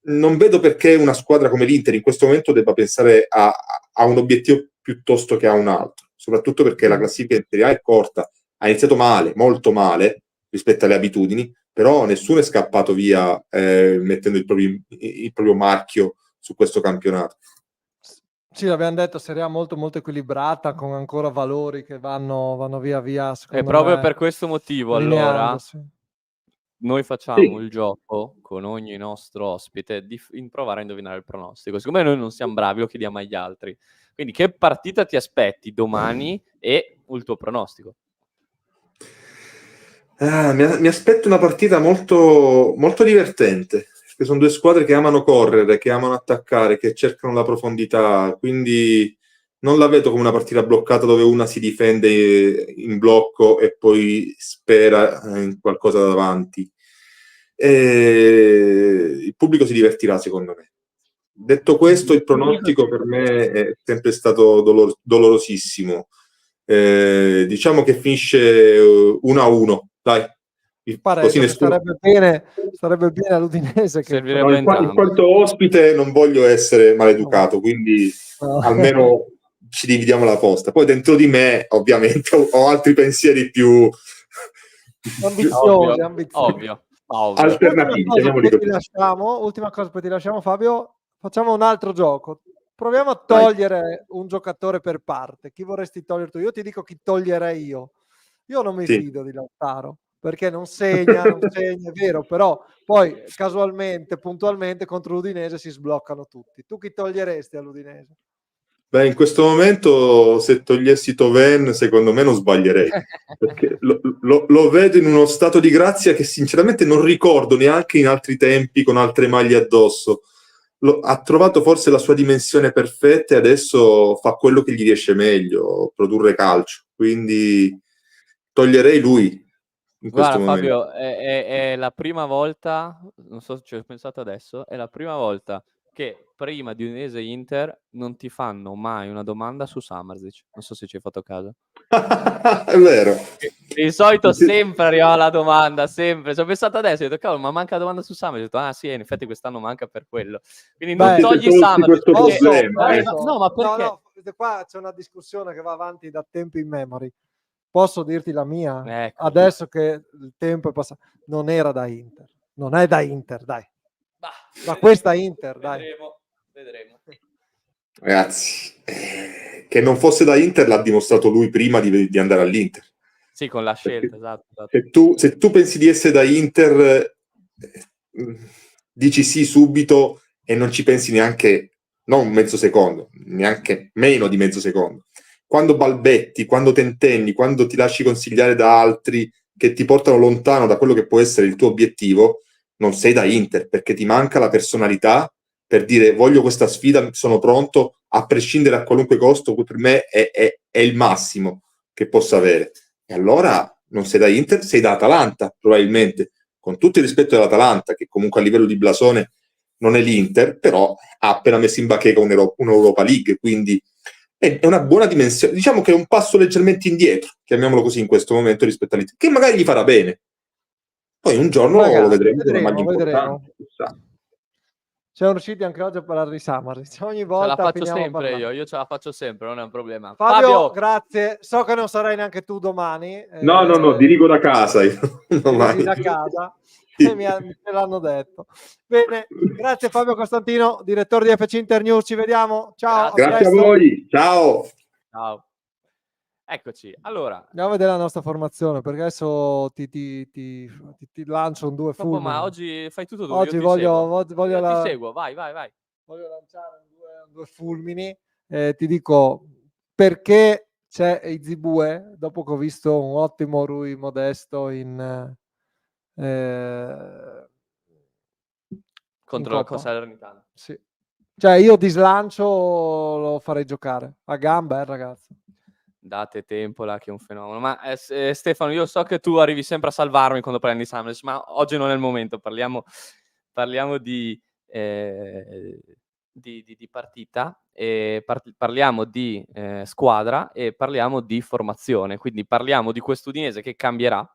Non vedo perché una squadra come l'Inter in questo momento debba pensare a un obiettivo piuttosto che a un altro, soprattutto perché la classifica in Serie A è corta, ha iniziato male, molto male rispetto alle abitudini, però nessuno è scappato via mettendo il proprio marchio su questo campionato.
Sì, l'abbiamo detto, Serie A molto molto equilibrata, con ancora valori che vanno via via, secondo me.
E proprio per questo motivo, allora, noi facciamo
Sì.
il gioco con ogni nostro ospite di provare a indovinare il pronostico. Siccome noi non siamo bravi, lo chiediamo agli altri. Quindi che partita ti aspetti domani e il tuo pronostico?
Mi aspetto una partita molto, molto divertente, perché sono due squadre che amano correre, che amano attaccare, che cercano la profondità, quindi non la vedo come una partita bloccata dove una si difende in blocco e poi spera in qualcosa davanti. Il pubblico si divertirà, secondo me. Detto questo, il pronostico per me è sempre stato dolorosissimo. Diciamo che finisce 1-1, dai. Così
Pareggio, che
nessuno...
starebbe bene all'Udinese. Che
Servirebbe
in quanto ospite non voglio essere maleducato, quindi
No.
almeno ci dividiamo la posta. Poi dentro di me, ovviamente, ho altri pensieri più
ambiziosi.
Ovvio.
alternativi.
Ultima cosa, poi ti lasciamo, Fabio. Facciamo un altro gioco. Proviamo a togliere un giocatore per parte. Chi vorresti togliere tu? Io ti dico chi toglierei io. Io non mi fido di Lautaro, perché non segna, è vero, però poi casualmente, puntualmente contro l'Udinese si sbloccano tutti. Tu chi toglieresti all'Udinese?
Beh, in questo momento, se togliessi Toven, secondo me non sbaglierei, perché lo vedo in uno stato di grazia che sinceramente non ricordo neanche in altri tempi con altre maglie addosso. Ha trovato forse la sua dimensione perfetta e adesso fa quello che gli riesce meglio, produrre calcio. Quindi toglierei lui in questo
Guarda
momento.
Fabio, è la prima volta, non so se ci ho pensato adesso, è la prima volta che prima di Udinese Inter non ti fanno mai una domanda su Samardžić. Non so se ci hai fatto caso.
È vero.
Di solito sempre arriva la domanda, sempre. Ci ho pensato adesso, ho detto, cavolo, ma manca la domanda su Samardžić. Ho detto, ah sì, in effetti quest'anno manca per quello. Quindi non togli Samardžić. No, ma perché?
No, qua c'è una discussione che va avanti da tempi immemori. Posso dirti la mia?
Ecco.
Adesso che il tempo è passato, non era da Inter. Non è da Inter, dai. Da questa Inter, dai.
Vedremo.
Ragazzi, che non fosse da Inter l'ha dimostrato lui prima di andare all'Inter.
Sì, con la scelta, esatto.
Se tu pensi di essere da Inter, dici sì subito e non ci pensi neanche, non mezzo secondo, neanche meno di mezzo secondo. Quando balbetti, quando tentenni, quando ti lasci consigliare da altri che ti portano lontano da quello che può essere il tuo obiettivo, non sei da Inter, perché ti manca la personalità per dire voglio questa sfida, sono pronto, a prescindere a qualunque costo, per me è il massimo che possa avere. E allora non sei da Inter, sei da Atalanta, probabilmente, con tutto il rispetto dell'Atalanta, che comunque a livello di blasone non è l'Inter, però ha appena messo in bacheca un'Europa League, quindi è una buona dimensione. Diciamo che è un passo leggermente indietro, chiamiamolo così in questo momento, rispetto all'Inter, che magari gli farà bene. Poi un giorno lo vedremo con una maglia importante.
Siamo riusciti anche oggi a parlare di Samardžić. Ogni volta
ce la faccio sempre io ce la faccio sempre, non è un problema.
Fabio, grazie. So che non sarai neanche tu domani.
No, dirigo da casa.
Dirigi da casa. Me l'hanno detto. Bene, grazie Fabio Costantino, direttore di FC Internews. Ci vediamo. Ciao.
Grazie a voi. Ciao.
Eccoci, allora
andiamo a vedere la nostra formazione, perché adesso ti lancio un due fulmini.
Ma oggi fai tutto tu.
Oggi
io ti seguo, vai.
Voglio lanciare due fulmini. Ti dico perché c'è Izibue, dopo che ho visto un ottimo Rui Modesto
contro la Salernitana.
Sì. Cioè io di slancio lo farei giocare a gamba, ragazzo.
Date tempo là che è un fenomeno. Ma Stefano, io so che tu arrivi sempre a salvarmi quando parliamo di Samardžić, ma oggi non è il momento. Parliamo di partita, parliamo di squadra e parliamo di formazione. Quindi parliamo di quest'Udinese che cambierà,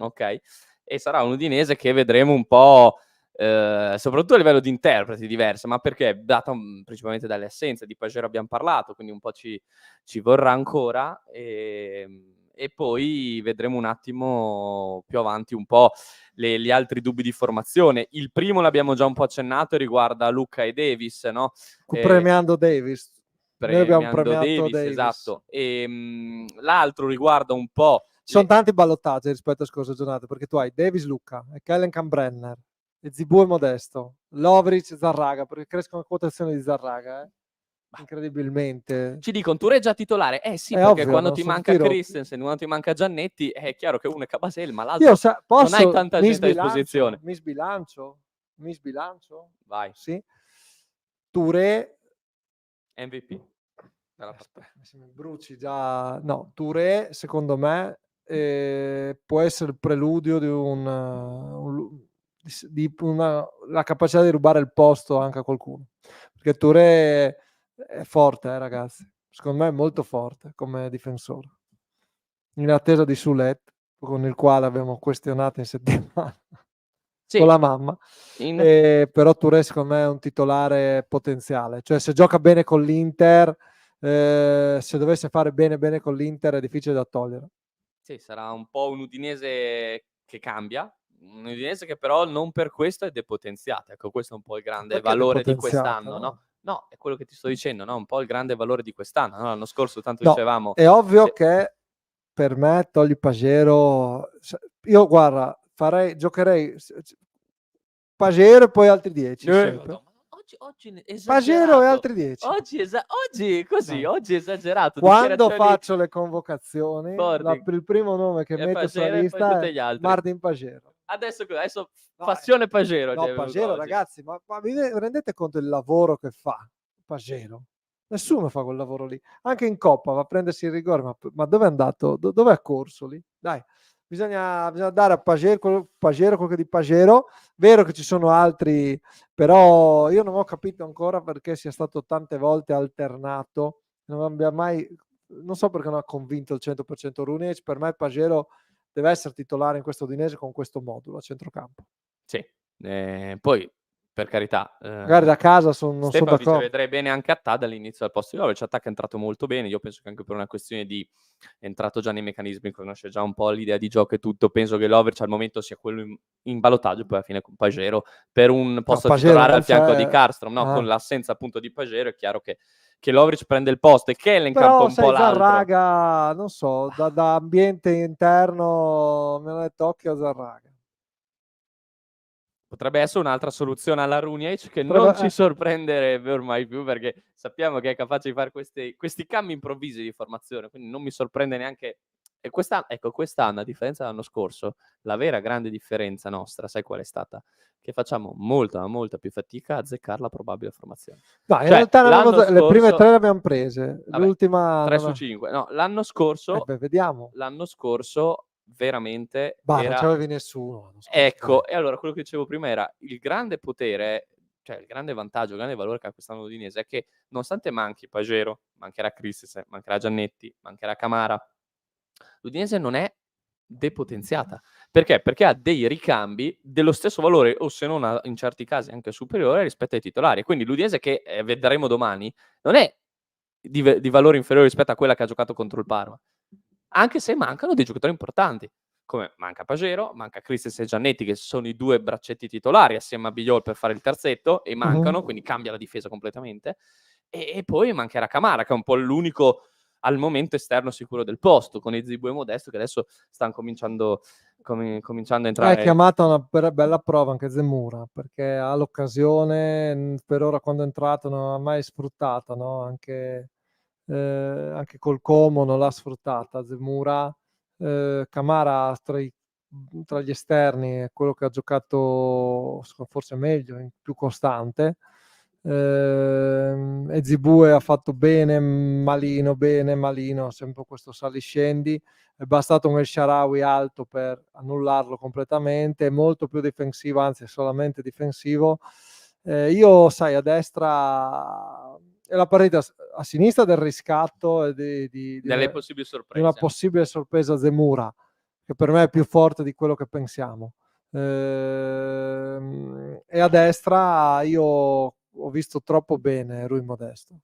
ok? E sarà un Udinese che vedremo un po', soprattutto a livello di interpreti diversi, ma perché data principalmente dalle assenze. Di Pagero abbiamo parlato, quindi un po' ci vorrà ancora e poi vedremo un attimo più avanti un po' gli altri dubbi di formazione. Il primo l'abbiamo già un po' accennato e riguarda Luca e Davis, no?
Premiando Davis. Noi abbiamo premiato Davis.
Esatto. E l'altro riguarda un po'...
Ci sono tanti ballottaggi rispetto a scorse giornate, perché tu hai Davis Luca, Kellen Brenner, Zibue Modesto, Lovric Zarraga, perché crescono le quotazioni di Zarraga. incredibilmente.
Ci dicono Touré già titolare? Sì,
È
perché
ovvio,
quando
non
ti
sono
manca
tutti rotti.
Christensen, quando ti manca Giannetti, è chiaro che uno è Cabasel, ma
Io
l'altro non hai
posso,
tanta gente a disposizione.
mi sbilancio?
Vai,
Sì. Touré,
MVP della
aspetta,
partita.
se mi bruci già. No, Touré, secondo me, può essere il preludio di la capacità di rubare il posto anche a qualcuno. Perché Touré è forte, ragazzi. Secondo me è molto forte come difensore. In attesa di Soulet, con il quale abbiamo questionato in settimana
Sì,
con la mamma. Però Touré secondo me è un titolare potenziale. Cioè, se gioca bene con l'Inter, se dovesse fare bene con l'Inter, è difficile da togliere.
Sì, sarà un po' un Udinese che cambia, un Udinese che però non per questo è depotenziato. Ecco, questo è un po' il grande
Perché
valore di
depotenziato,
quest'anno,
no?
no? No, è quello che ti sto dicendo, no? Un po' il grande valore di quest'anno, no? L'anno scorso tanto
No,
dicevamo...
è ovvio che per me togli Pagero. Io guarda, giocherei Pagero e poi altri 10 sempre.
Oggi
Pagero e
esagerato.
altri 10.
Oggi così,
No.
oggi esagerato.
Quando
dichiarazioni
faccio le convocazioni,
forti.
il primo nome che
È
metto sulla
Pagero e poi
lista
tutti
è
gli altri.
Martin Pagero.
Adesso
No,
passione Pagero.
No, Pagero, ragazzi, ma vi rendete conto del lavoro che fa Pagero? Nessuno fa quel lavoro lì. Anche in Coppa va a prendersi il rigore, ma dove è andato? Dove ha corso lì? Dai, bisogna dare a Pagero quello di Pagero. Vero che ci sono altri, però io non ho capito ancora perché sia stato tante volte alternato. Non abbia mai, non so perché non ha convinto il 100% Runec. Per me Pagero deve essere titolare in questo Udinese con questo modulo a centrocampo.
Sì, poi per carità,
Magari da casa non sono
Stefano dice
d'accordo.
vedrei bene anche Attad all'inizio al posto di Lovric. Attacca è entrato molto bene, io penso che anche per una questione di è entrato già nei meccanismi, conosce già un po' l'idea di gioco e tutto, penso che Lovric al momento sia quello in ballottaggio, poi alla fine con Pagero per un posto
Pagero
titolare
non
al fianco di
c'è.
Karlstrom, no? Con l'assenza appunto di Pagero è chiaro che Lovric prende il posto e Kehl campa
Però
un po'
sai,
l'altro.
Zarraga, non so, da ambiente interno mi hanno detto occhio a Zarraga.
Potrebbe essere un'altra soluzione alla Runeic che non ci sorprenderebbe ormai più, perché sappiamo che è capace di fare questi cambi improvvisi di formazione, quindi non mi sorprende neanche. E quest'anno, a differenza dell'anno scorso, la vera grande differenza nostra, sai qual è stata? Che facciamo molta più fatica a azzeccare la probabile formazione.
No, in
Cioè,
realtà le prime 3 le abbiamo prese,
vabbè,
l'ultima
3 su 5. No, l'anno scorso
vediamo.
L'anno scorso veramente
Non
era...
c'avevi nessuno.
Ecco, e allora quello che dicevo prima era il grande potere, cioè il grande vantaggio, il grande valore che ha quest'anno l'Udinese è che nonostante manchi Pagero, mancherà Christensen, mancherà Giannetti, mancherà Camara, l'Udinese non è depotenziata. Perché? Perché ha dei ricambi dello stesso valore, o se non in certi casi anche superiore rispetto ai titolari. Quindi l'Udinese che vedremo domani non è di valore inferiore rispetto a quella che ha giocato contro il Parma, anche se mancano dei giocatori importanti, come manca Pagero, manca Christensen e Giannetti, che sono i 2 braccetti titolari assieme a Bigliol per fare il terzetto, e mancano, quindi cambia la difesa completamente, e poi mancherà Camara, che è un po' l'unico al momento esterno sicuro del posto, con Ezzibu e Modesto che adesso stanno cominciando a entrare.
È chiamata una bella prova anche Zemura, perché ha l'occasione, per ora quando è entrato non ha mai sfruttata, no? Anche col Como non l'ha sfruttata Zemura. Camara tra gli esterni è quello che ha giocato forse meglio, più costante. Ezibue ha fatto bene, malino, sempre questo saliscendi. È bastato un El Shaarawy alto per annullarlo completamente, è molto più difensivo, anzi solamente difensivo. Io, sai, a destra è la partita a sinistra del riscatto e
delle possibili sorprese.
di una possibile sorpresa Zemura, che per me è più forte di quello che pensiamo. E a destra io ho visto troppo bene Rui Modesto.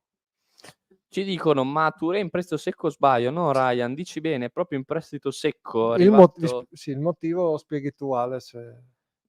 Ci dicono, ma Touré in prestito secco sbaglio? No, Ryan, dici bene, proprio in prestito secco.
Il motivo lo spieghi tu, Alex.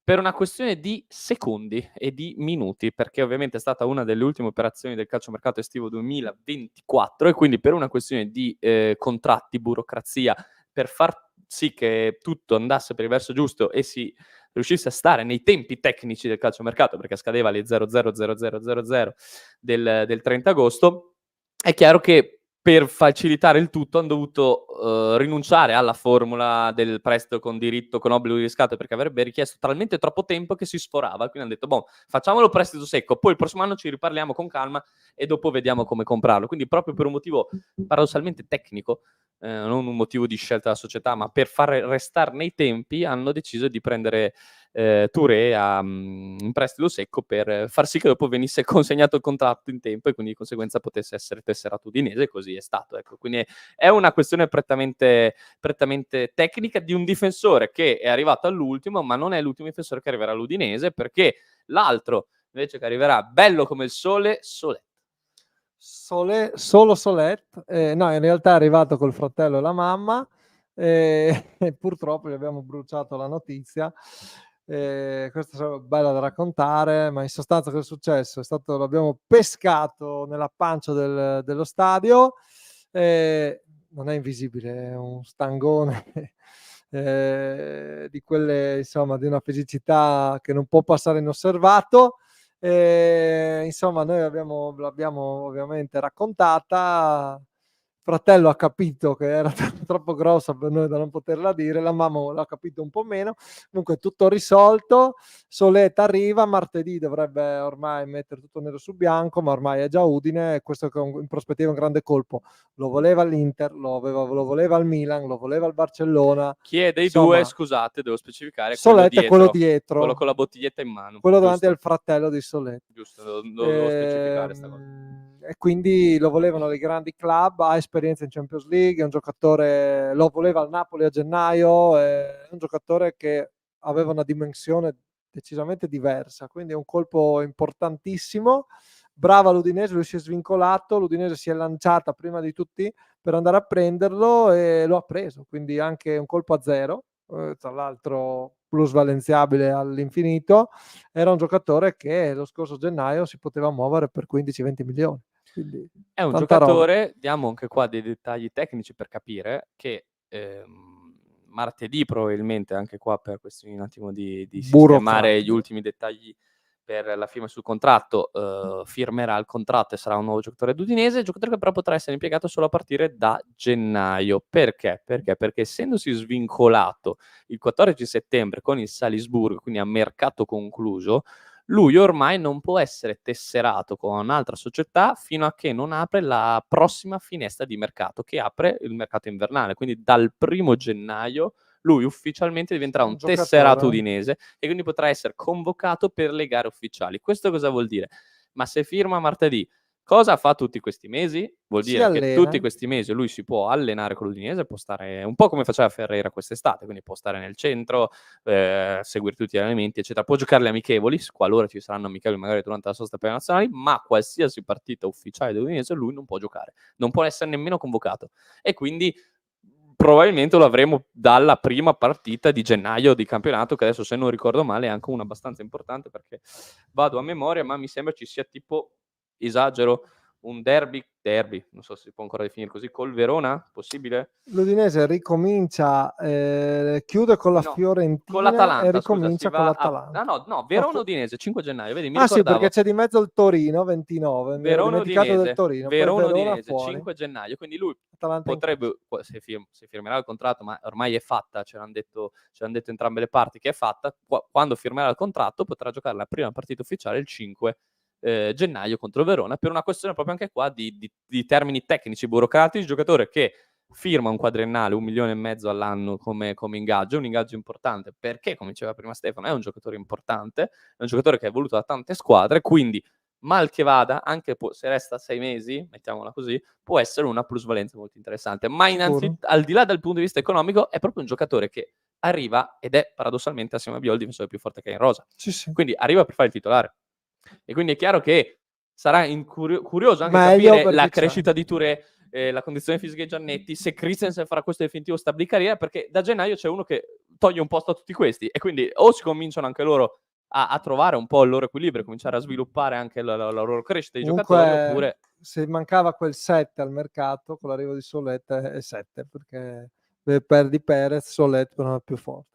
Per una questione di secondi e di minuti, perché ovviamente è stata una delle ultime operazioni del calciomercato estivo 2024 e quindi per una questione di contratti, burocrazia, per far sì che tutto andasse per il verso giusto e si riuscisse a stare nei tempi tecnici del calciomercato, perché scadeva alle 000000 del 30 agosto, è chiaro che per facilitare il tutto hanno dovuto rinunciare alla formula del prestito con diritto, con obbligo di riscatto, perché avrebbe richiesto talmente troppo tempo che si sforava. Quindi hanno detto, boh, facciamolo prestito secco, poi il prossimo anno ci riparliamo con calma e dopo vediamo come comprarlo. Quindi proprio per un motivo paradossalmente tecnico, non un motivo di scelta della società, ma per far restare nei tempi, hanno deciso di prendere Touré in prestito secco per far sì che dopo venisse consegnato il contratto in tempo e quindi di conseguenza potesse essere tesserato udinese, e così è stato. Ecco. Quindi è una questione prettamente tecnica di un difensore che è arrivato all'ultimo, ma non è l'ultimo difensore che arriverà all'Udinese, perché l'altro invece che arriverà bello come il sole, Solet.
Solo Solet, no, in realtà è arrivato col fratello e la mamma, e purtroppo gli abbiamo bruciato la notizia. Questa è bella da raccontare, ma in sostanza cosa è successo? L'abbiamo pescato nella pancia dello stadio, non è invisibile, è un stangone di quelle, insomma, di una fisicità che non può passare inosservato. Insomma, noi l'abbiamo ovviamente raccontata. Fratello ha capito che era troppo grossa per noi da non poterla dire, la mamma l'ha capito un po' meno. Comunque tutto risolto. Soletta arriva martedì, dovrebbe ormai mettere tutto nero su bianco, ma ormai è già Udine, e questo è in prospettiva un grande colpo. Lo voleva l'Inter, lo voleva il Milan, lo voleva il Barcellona.
Chi è dei due, scusate, devo specificare,
Soletta è quello dietro,
quello con la bottiglietta in mano,
quello
giusto?
davanti al fratello di Soletta.
Giusto, devo specificare questa cosa.
E quindi lo volevano dei grandi club, ha esperienza in Champions League, è un giocatore, lo voleva al Napoli a gennaio, è un giocatore che aveva una dimensione decisamente diversa, quindi è un colpo importantissimo. Brava l'Udinese, lui si è svincolato, l'Udinese si è lanciata prima di tutti per andare a prenderlo e lo ha preso, quindi anche un colpo a zero, tra l'altro plusvalenziabile all'infinito. Era un giocatore che lo scorso gennaio si poteva muovere per 15-20 milioni. Quindi
è un giocatore, diamo anche qua dei dettagli tecnici per capire, che martedì probabilmente, anche qua per questioni un attimo di sistemare gli ultimi dettagli per la firma sul contratto, firmerà il contratto e sarà un nuovo giocatore d'Udinese, giocatore che però potrà essere impiegato solo a partire da gennaio. Perché? Perché essendosi svincolato il 14 settembre con il Salisburgo, quindi a mercato concluso, lui ormai non può essere tesserato con un'altra società fino a che non apre la prossima finestra di mercato, che apre il mercato invernale. Quindi dal 1° gennaio lui ufficialmente diventerà un tesserato udinese e quindi potrà essere convocato per le gare ufficiali. Questo cosa vuol dire? Ma se firma martedì, cosa fa tutti questi mesi? Vuol dire che tutti questi mesi lui si può allenare con l'Udinese, può stare un po' come faceva Ferreira quest'estate, quindi può stare nel centro, seguire tutti gli allenamenti, eccetera. Può giocare le amichevoli, qualora ci saranno amichevoli magari durante la sosta per le nazionali, ma qualsiasi partita ufficiale dell'Udinese lui non può giocare, non può essere nemmeno convocato. E quindi probabilmente lo avremo dalla prima partita di gennaio di campionato, che adesso, se non ricordo male, è anche una abbastanza importante, perché vado a memoria, ma mi sembra ci sia tipo, esagero, un derby, non so se si può ancora definire così, col Verona, possibile?
L'Udinese ricomincia, chiude con la Fiorentina
con l'Atalanta,
e ricomincia con l'Atalanta.
No, Verona-Udinese, 5 gennaio, vedi, mi
sì,
ricordavo.
perché c'è di mezzo il Torino, 29,
Verona-Udinese,
del Torino,
Verona-Udinese, 5 gennaio, quindi lui
Atalanta
potrebbe, se firmerà il contratto, ma ormai è fatta, ce l'hanno detto entrambe le parti che è fatta, quando firmerà il contratto potrà giocare la prima partita ufficiale il 5 gennaio contro Verona, per una questione proprio anche qua di termini tecnici, burocratici. Giocatore che firma un quadriennale, 1,5 milioni all'anno come ingaggio, un ingaggio importante, perché, come diceva prima Stefano, è un giocatore importante, è un giocatore che è voluto da tante squadre, quindi mal che vada, anche se resta 6 mesi, mettiamola così, può essere una plusvalenza molto interessante. Ma innanzitutto, al di là dal punto di vista economico, è proprio un giocatore che arriva ed è paradossalmente, assieme a Biol, il difensore più forte che è in rosa.
Sì.
Quindi arriva per fare il titolare. E quindi è chiaro che sarà curioso anche capire la crescita di Touré, la condizione fisica di Giannetti, se Christensen farà questo definitivo stabile carriera, perché da gennaio c'è uno che toglie un posto a tutti questi, e quindi o si cominciano anche loro a trovare un po' il loro equilibrio, cominciare a sviluppare anche la loro crescita di giocatori, oppure
se mancava quel 7 al mercato, con l'arrivo di Solet è 7, perché perdi Perez, Solet non è più forte.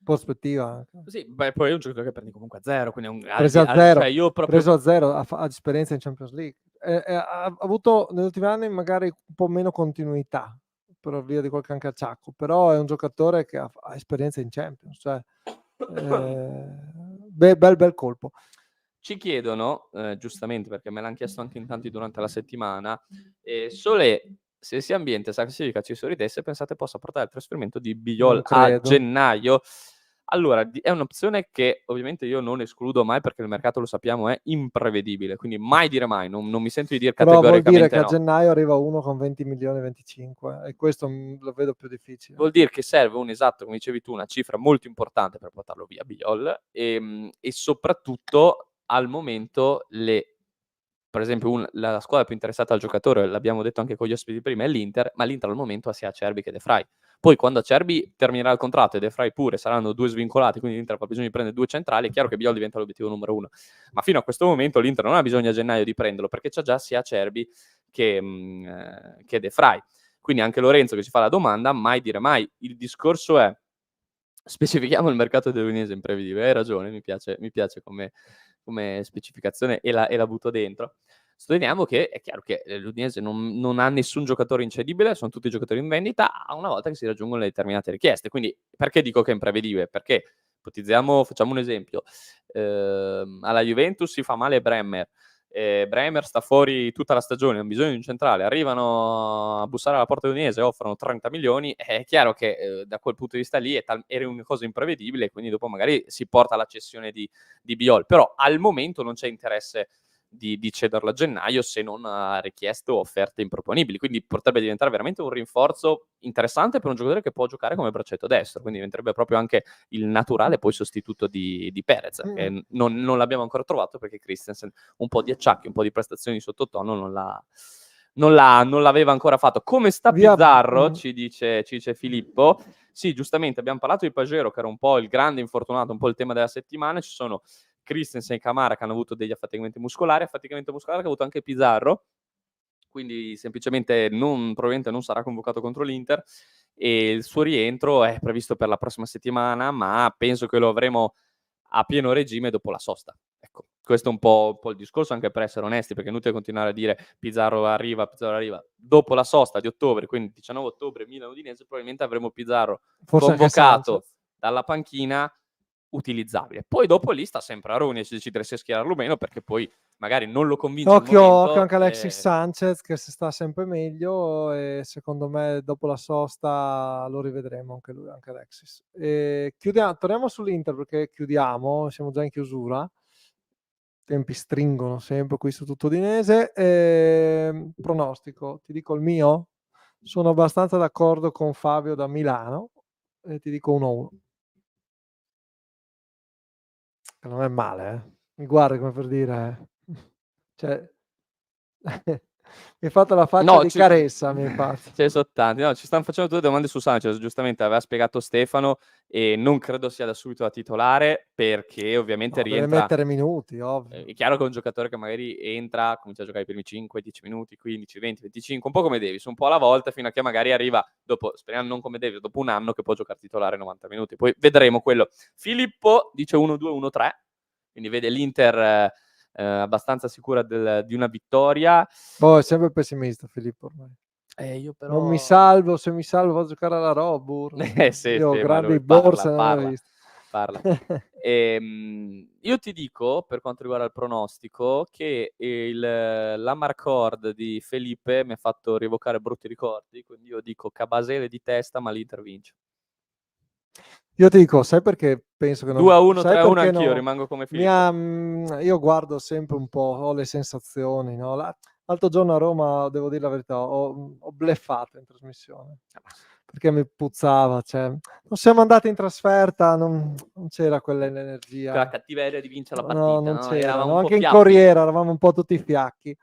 prospettiva anche.
Sì, beh, poi è un giocatore che prendi comunque a 0, quindi è un
Preso a 0,
cioè io proprio
preso a 0, ha esperienza in Champions League. Ha avuto negli ultimi anni magari un po' meno continuità per via di qualche anche acciacco, però è un giocatore che ha esperienza in Champions, cioè bel colpo.
Ci chiedono, giustamente, perché me l'han chiesto anche in tanti durante la settimana, Solé, se si ambienta sta classifica ci sorridesse, pensate possa portare il trasferimento di Biyol
Non
a
credo.
gennaio? Allora, è un'opzione che ovviamente io non escludo mai, perché il mercato, lo sappiamo, è imprevedibile, quindi mai dire mai, non mi sento di dire
Però vuol dire
categoricamente
che a
no.
gennaio arriva uno con 20 milioni, 25, e questo lo vedo più difficile.
Vuol dire che serve esatto, come dicevi tu, una cifra molto importante per portarlo via Biyol, e soprattutto al momento per esempio la squadra più interessata al giocatore, l'abbiamo detto anche con gli ospiti prima, è l'Inter, ma l'Inter al momento ha sia Acerbi che De Vrij. Poi quando Acerbi terminerà il contratto e De Vrij pure, saranno 2 svincolati, quindi l'Inter ha bisogno di prendere 2 centrali, è chiaro che Biyol diventa l'obiettivo numero 1. Ma fino a questo momento l'Inter non ha bisogno a gennaio di prenderlo, perché c'ha già sia Acerbi che De Vrij. Quindi anche Lorenzo che ci fa la domanda, mai dire mai. Il discorso è: specifichiamo il mercato dell'Udinese imprevedibile. Hai ragione, mi piace come specificazione, e la butto dentro. Sottolineiamo che è chiaro che l'Udinese non ha nessun giocatore incedibile, sono tutti giocatori in vendita una volta che si raggiungono le determinate richieste. Quindi perché dico che è imprevedibile? Perché facciamo un esempio, alla Juventus si fa male Bremer, Bremer sta fuori tutta la stagione, hanno bisogno di un centrale, arrivano a bussare alla porta dell'Udinese, offrono 30 milioni, è chiaro che da quel punto di vista lì era una cosa imprevedibile, quindi dopo magari si porta alla cessione di Biyol, però al momento non c'è interesse di cederlo a gennaio, se non a richieste o offerte improponibili, quindi potrebbe diventare veramente un rinforzo interessante per un giocatore che può giocare come braccetto destro, quindi diventerebbe proprio anche il naturale poi sostituto di Perez, che non l'abbiamo ancora trovato, perché Christensen un po' di acciacchi, un po' di prestazioni di sottotono non l'aveva ancora fatto. Come sta Pizarro, ci dice Filippo. Sì, giustamente abbiamo parlato di Pajero, che era un po' il grande infortunato, un po' il tema della settimana. Ci sono Christensen e Camara che hanno avuto degli affaticamenti muscolare che ha avuto anche Pizarro, quindi semplicemente probabilmente non sarà convocato contro l'Inter, e il suo rientro è previsto per la prossima settimana, ma penso che lo avremo a pieno regime dopo la sosta. Ecco, questo è un po' il discorso, anche per essere onesti, perché è inutile continuare a dire Pizarro arriva. Dopo la sosta di ottobre, quindi 19 ottobre, Milan-Udinese, probabilmente avremo Pizarro
forse
convocato dalla panchina, utilizzabile. Poi dopo lì sta sempre a Rooney se decidere se schierarlo o meno, perché poi magari non lo convince al momento.
Occhio anche Alexis Sanchez, che si sta sempre meglio, e secondo me dopo la sosta lo rivedremo anche lui, anche Alexis. Torniamo sull'Inter, perché siamo già in chiusura, tempi stringono sempre qui su tutto Udinese. Pronostico, ti dico il mio? Sono abbastanza d'accordo con Fabio da Milano e ti dico 1-1. Che non è male, mi guardi come per dire, cioè mi hai fatto la faccia di Caressa, mi hai fatto.
Ce ne sono tanti. No, ci stanno facendo 2 domande su Sanchez, giustamente aveva spiegato Stefano, e non credo sia da subito da titolare, perché ovviamente rientra,
deve mettere minuti, ovvio.
È chiaro che è un giocatore che magari entra, comincia a giocare i primi 5, 10 minuti, 15, 20, 25, un po' come Davis, un po' alla volta, fino a che magari arriva dopo, speriamo non come Davis, dopo un anno che può giocare titolare 90 minuti. Poi vedremo quello. Filippo dice 1-2, 1-3, quindi vede l'Inter abbastanza sicura di una vittoria.
È sempre pessimista Filippo ormai.
Io però...
Non mi salvo, se mi salvo vado a giocare alla Robur. Io ho grandi borse,
parla. Io ti dico, per quanto riguarda il pronostico, che l'Amarcord di Felipe mi ha fatto rievocare brutti ricordi, quindi io dico Cabasele di testa, ma l'Inter vince.
Io ti dico, sai perché penso che
2-1, 3-1 anch'io, rimango come Filippo.
Io guardo sempre un po', ho le sensazioni, no? L'altro giorno a Roma, devo dire la verità, ho bleffato in trasmissione, perché mi puzzava, cioè, non siamo andati in trasferta, non c'era quell'energia.
La cattiveria di vincere la partita,
non c'era,
eravamo
anche in Corriere eravamo un po' tutti fiacchi.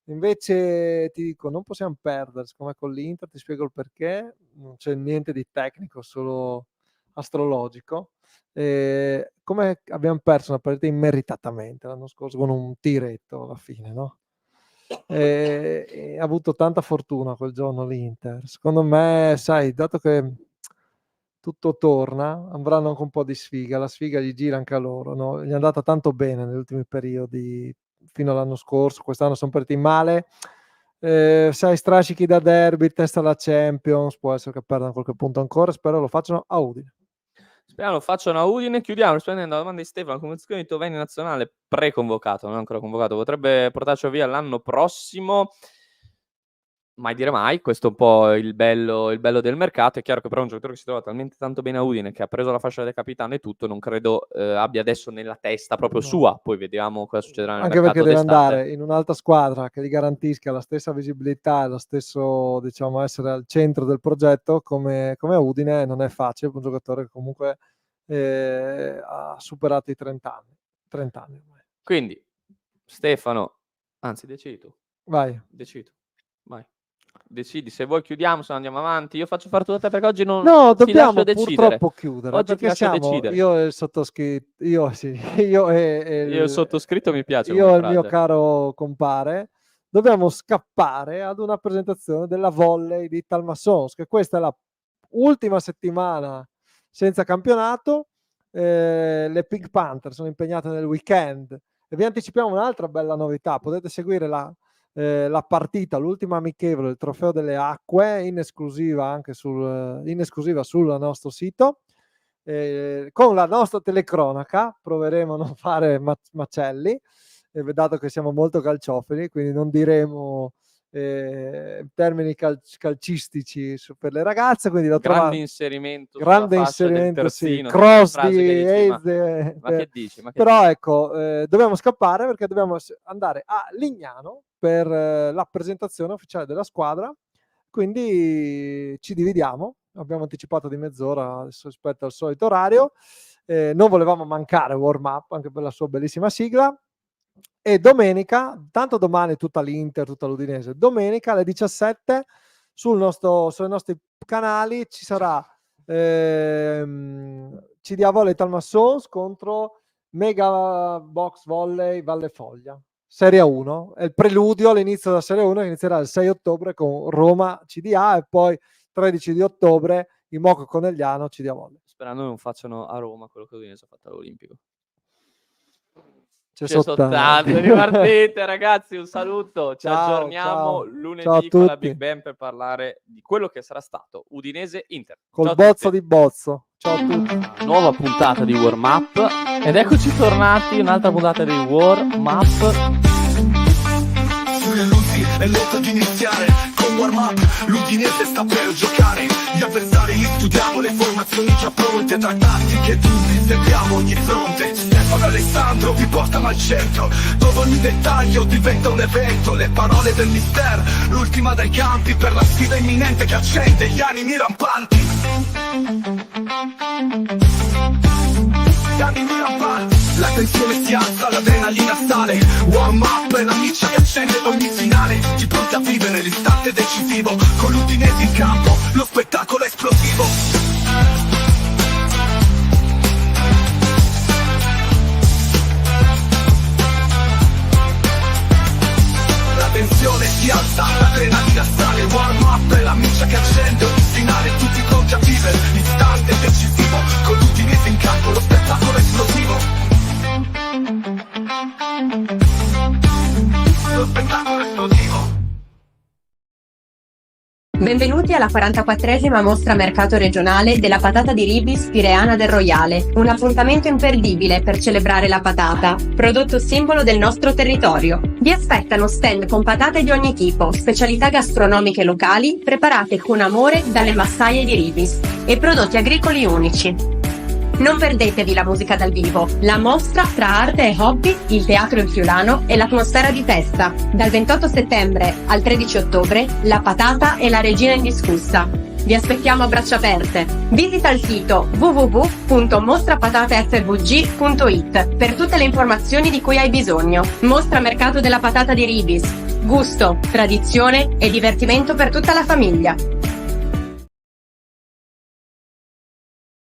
Invece ti dico, non possiamo perdere, secondo me con l'Inter, ti spiego il perché, non c'è niente di tecnico, solo astrologico. Come abbiamo perso una partita immeritatamente l'anno scorso con un tiretto alla fine, no? Ha avuto tanta fortuna quel giorno l'Inter. Secondo me, sai, dato che tutto torna, avranno anche un po' di sfiga, la sfiga gli gira anche a loro, no? Gli è andata tanto bene negli ultimi periodi, fino all'anno scorso, quest'anno sono partiti male, sai, strascichi da derby, testa alla Champions, può essere che perdano qualche punto ancora, spero lo facciano a Udine.
Speriamo lo facciano a Udine. Chiudiamo rispondendo alla domanda di Stefano. La convocazione di Toveni nazionale preconvocato, non è ancora convocato, potrebbe portarci via l'anno prossimo. Mai dire mai, questo è un po' il bello del mercato. È chiaro che però un giocatore che si trova talmente tanto bene a Udine, che ha preso la fascia del capitano e tutto, non credo abbia adesso nella testa proprio sua. Poi vediamo cosa succederà nel
Anche
mercato
perché deve
d'estate.
andare in un'altra squadra che gli garantisca la stessa visibilità e lo stesso, diciamo, essere al centro del progetto come a Udine non è facile per un giocatore che comunque ha superato i 30 anni.
Quindi Stefano, anzi decidi tu.
Vai.
Decidi se vuoi, chiudiamo, se no andiamo avanti. Io faccio fare tutto a te perché oggi non
No,
ti
dobbiamo
lascio decidere.
purtroppo chiudere.
Oggi ti
perché
lascio decidere.
Io e il sottoscritto, io e
il sottoscritto mi piace.
Io
come
e il mio
frase.
caro compare dobbiamo scappare ad una presentazione della volley di Talmassons, che questa è la ultima settimana senza campionato. Le Pink Panther sono impegnate nel weekend e vi anticipiamo un'altra bella novità: potete seguire la partita, l'ultima amichevole del Trofeo delle Acque in esclusiva anche sul nostro sito, con la nostra telecronaca. Proveremo a non fare macelli, dato che siamo molto calciofili, quindi non diremo termini calcistici per le ragazze, quindi lo
grande
trovate.
inserimento,
Grande
sulla fascia del
inserimento, sì,
terzino,
cross
frase
di
che dici,
Eze,
ma che dici?
però ecco, dobbiamo scappare perché dobbiamo andare a Lignano per la presentazione ufficiale della squadra, quindi ci dividiamo, abbiamo anticipato di mezz'ora rispetto al solito orario, non volevamo mancare Warm Up anche per la sua bellissima sigla. E domenica, tanto domani tutta l'Inter, tutta l'Udinese, domenica alle 17 sui nostri canali ci sarà CDA Volley Talmassons contro Mega Box Volley Valle Foglia, Serie 1, è il preludio all'inizio della Serie 1 che inizierà il 6 ottobre con Roma CDA e poi 13 di ottobre il Moco Conegliano CDA Volley.
Sperando non facciano a Roma quello che l'Udinese ha fatto all'Olimpico.
C'è
soltanto divertite, ragazzi, un saluto, ci aggiorniamo lunedì con la Big Ben per parlare di quello che sarà stato Udinese Inter.
Col bozzo di bozzo. Ciao a tutti.
Nuova puntata di Warm Up ed eccoci tornati, un'altra puntata di Warm Up.
Sulle luci è l'età di iniziare con Warm Up, l'Udinese sta per giocare. Gli avversari li studiamo, le formazioni già pronte, tra tattiche e dubbi seguiamo ogni fronte. Stefano Alessandro vi portano al centro, dove ogni dettaglio diventa un evento. Le parole del mister, l'ultima dai campi, per la sfida imminente che accende gli animi rampanti. La tensione si alza, l'adrenalina sale. Warm Up è la miccia che accende ogni finale. Ti pronti a vivere l'istante decisivo, con l'Udinese in campo, lo spettacolo è esplosivo. La tensione si alza, l'adrenalina sale. Warm Up è la miccia che accende ogni finale. Tutti pronti a vivere l'istante decisivo, con l'Udinese in campo, lo spettacolo è esplosivo. Lo spettacolo è esplosivo.
Benvenuti alla 44esima mostra mercato regionale della patata di Ribis Pireana del Royale, un appuntamento imperdibile per celebrare la patata, prodotto simbolo del nostro territorio. Vi aspettano stand con patate di ogni tipo, specialità gastronomiche locali preparate con amore dalle massaie di Ribis e prodotti agricoli unici. Non perdetevi la musica dal vivo, la mostra tra arte e hobby, il teatro in friulano e l'atmosfera di festa. Dal 28 settembre al 13 ottobre, la patata è la regina indiscussa. Vi aspettiamo a braccia aperte. Visita il sito www.mostrapatatefvg.it per tutte le informazioni di cui hai bisogno. Mostra mercato della patata di Ribis. Gusto, tradizione e divertimento per tutta la famiglia.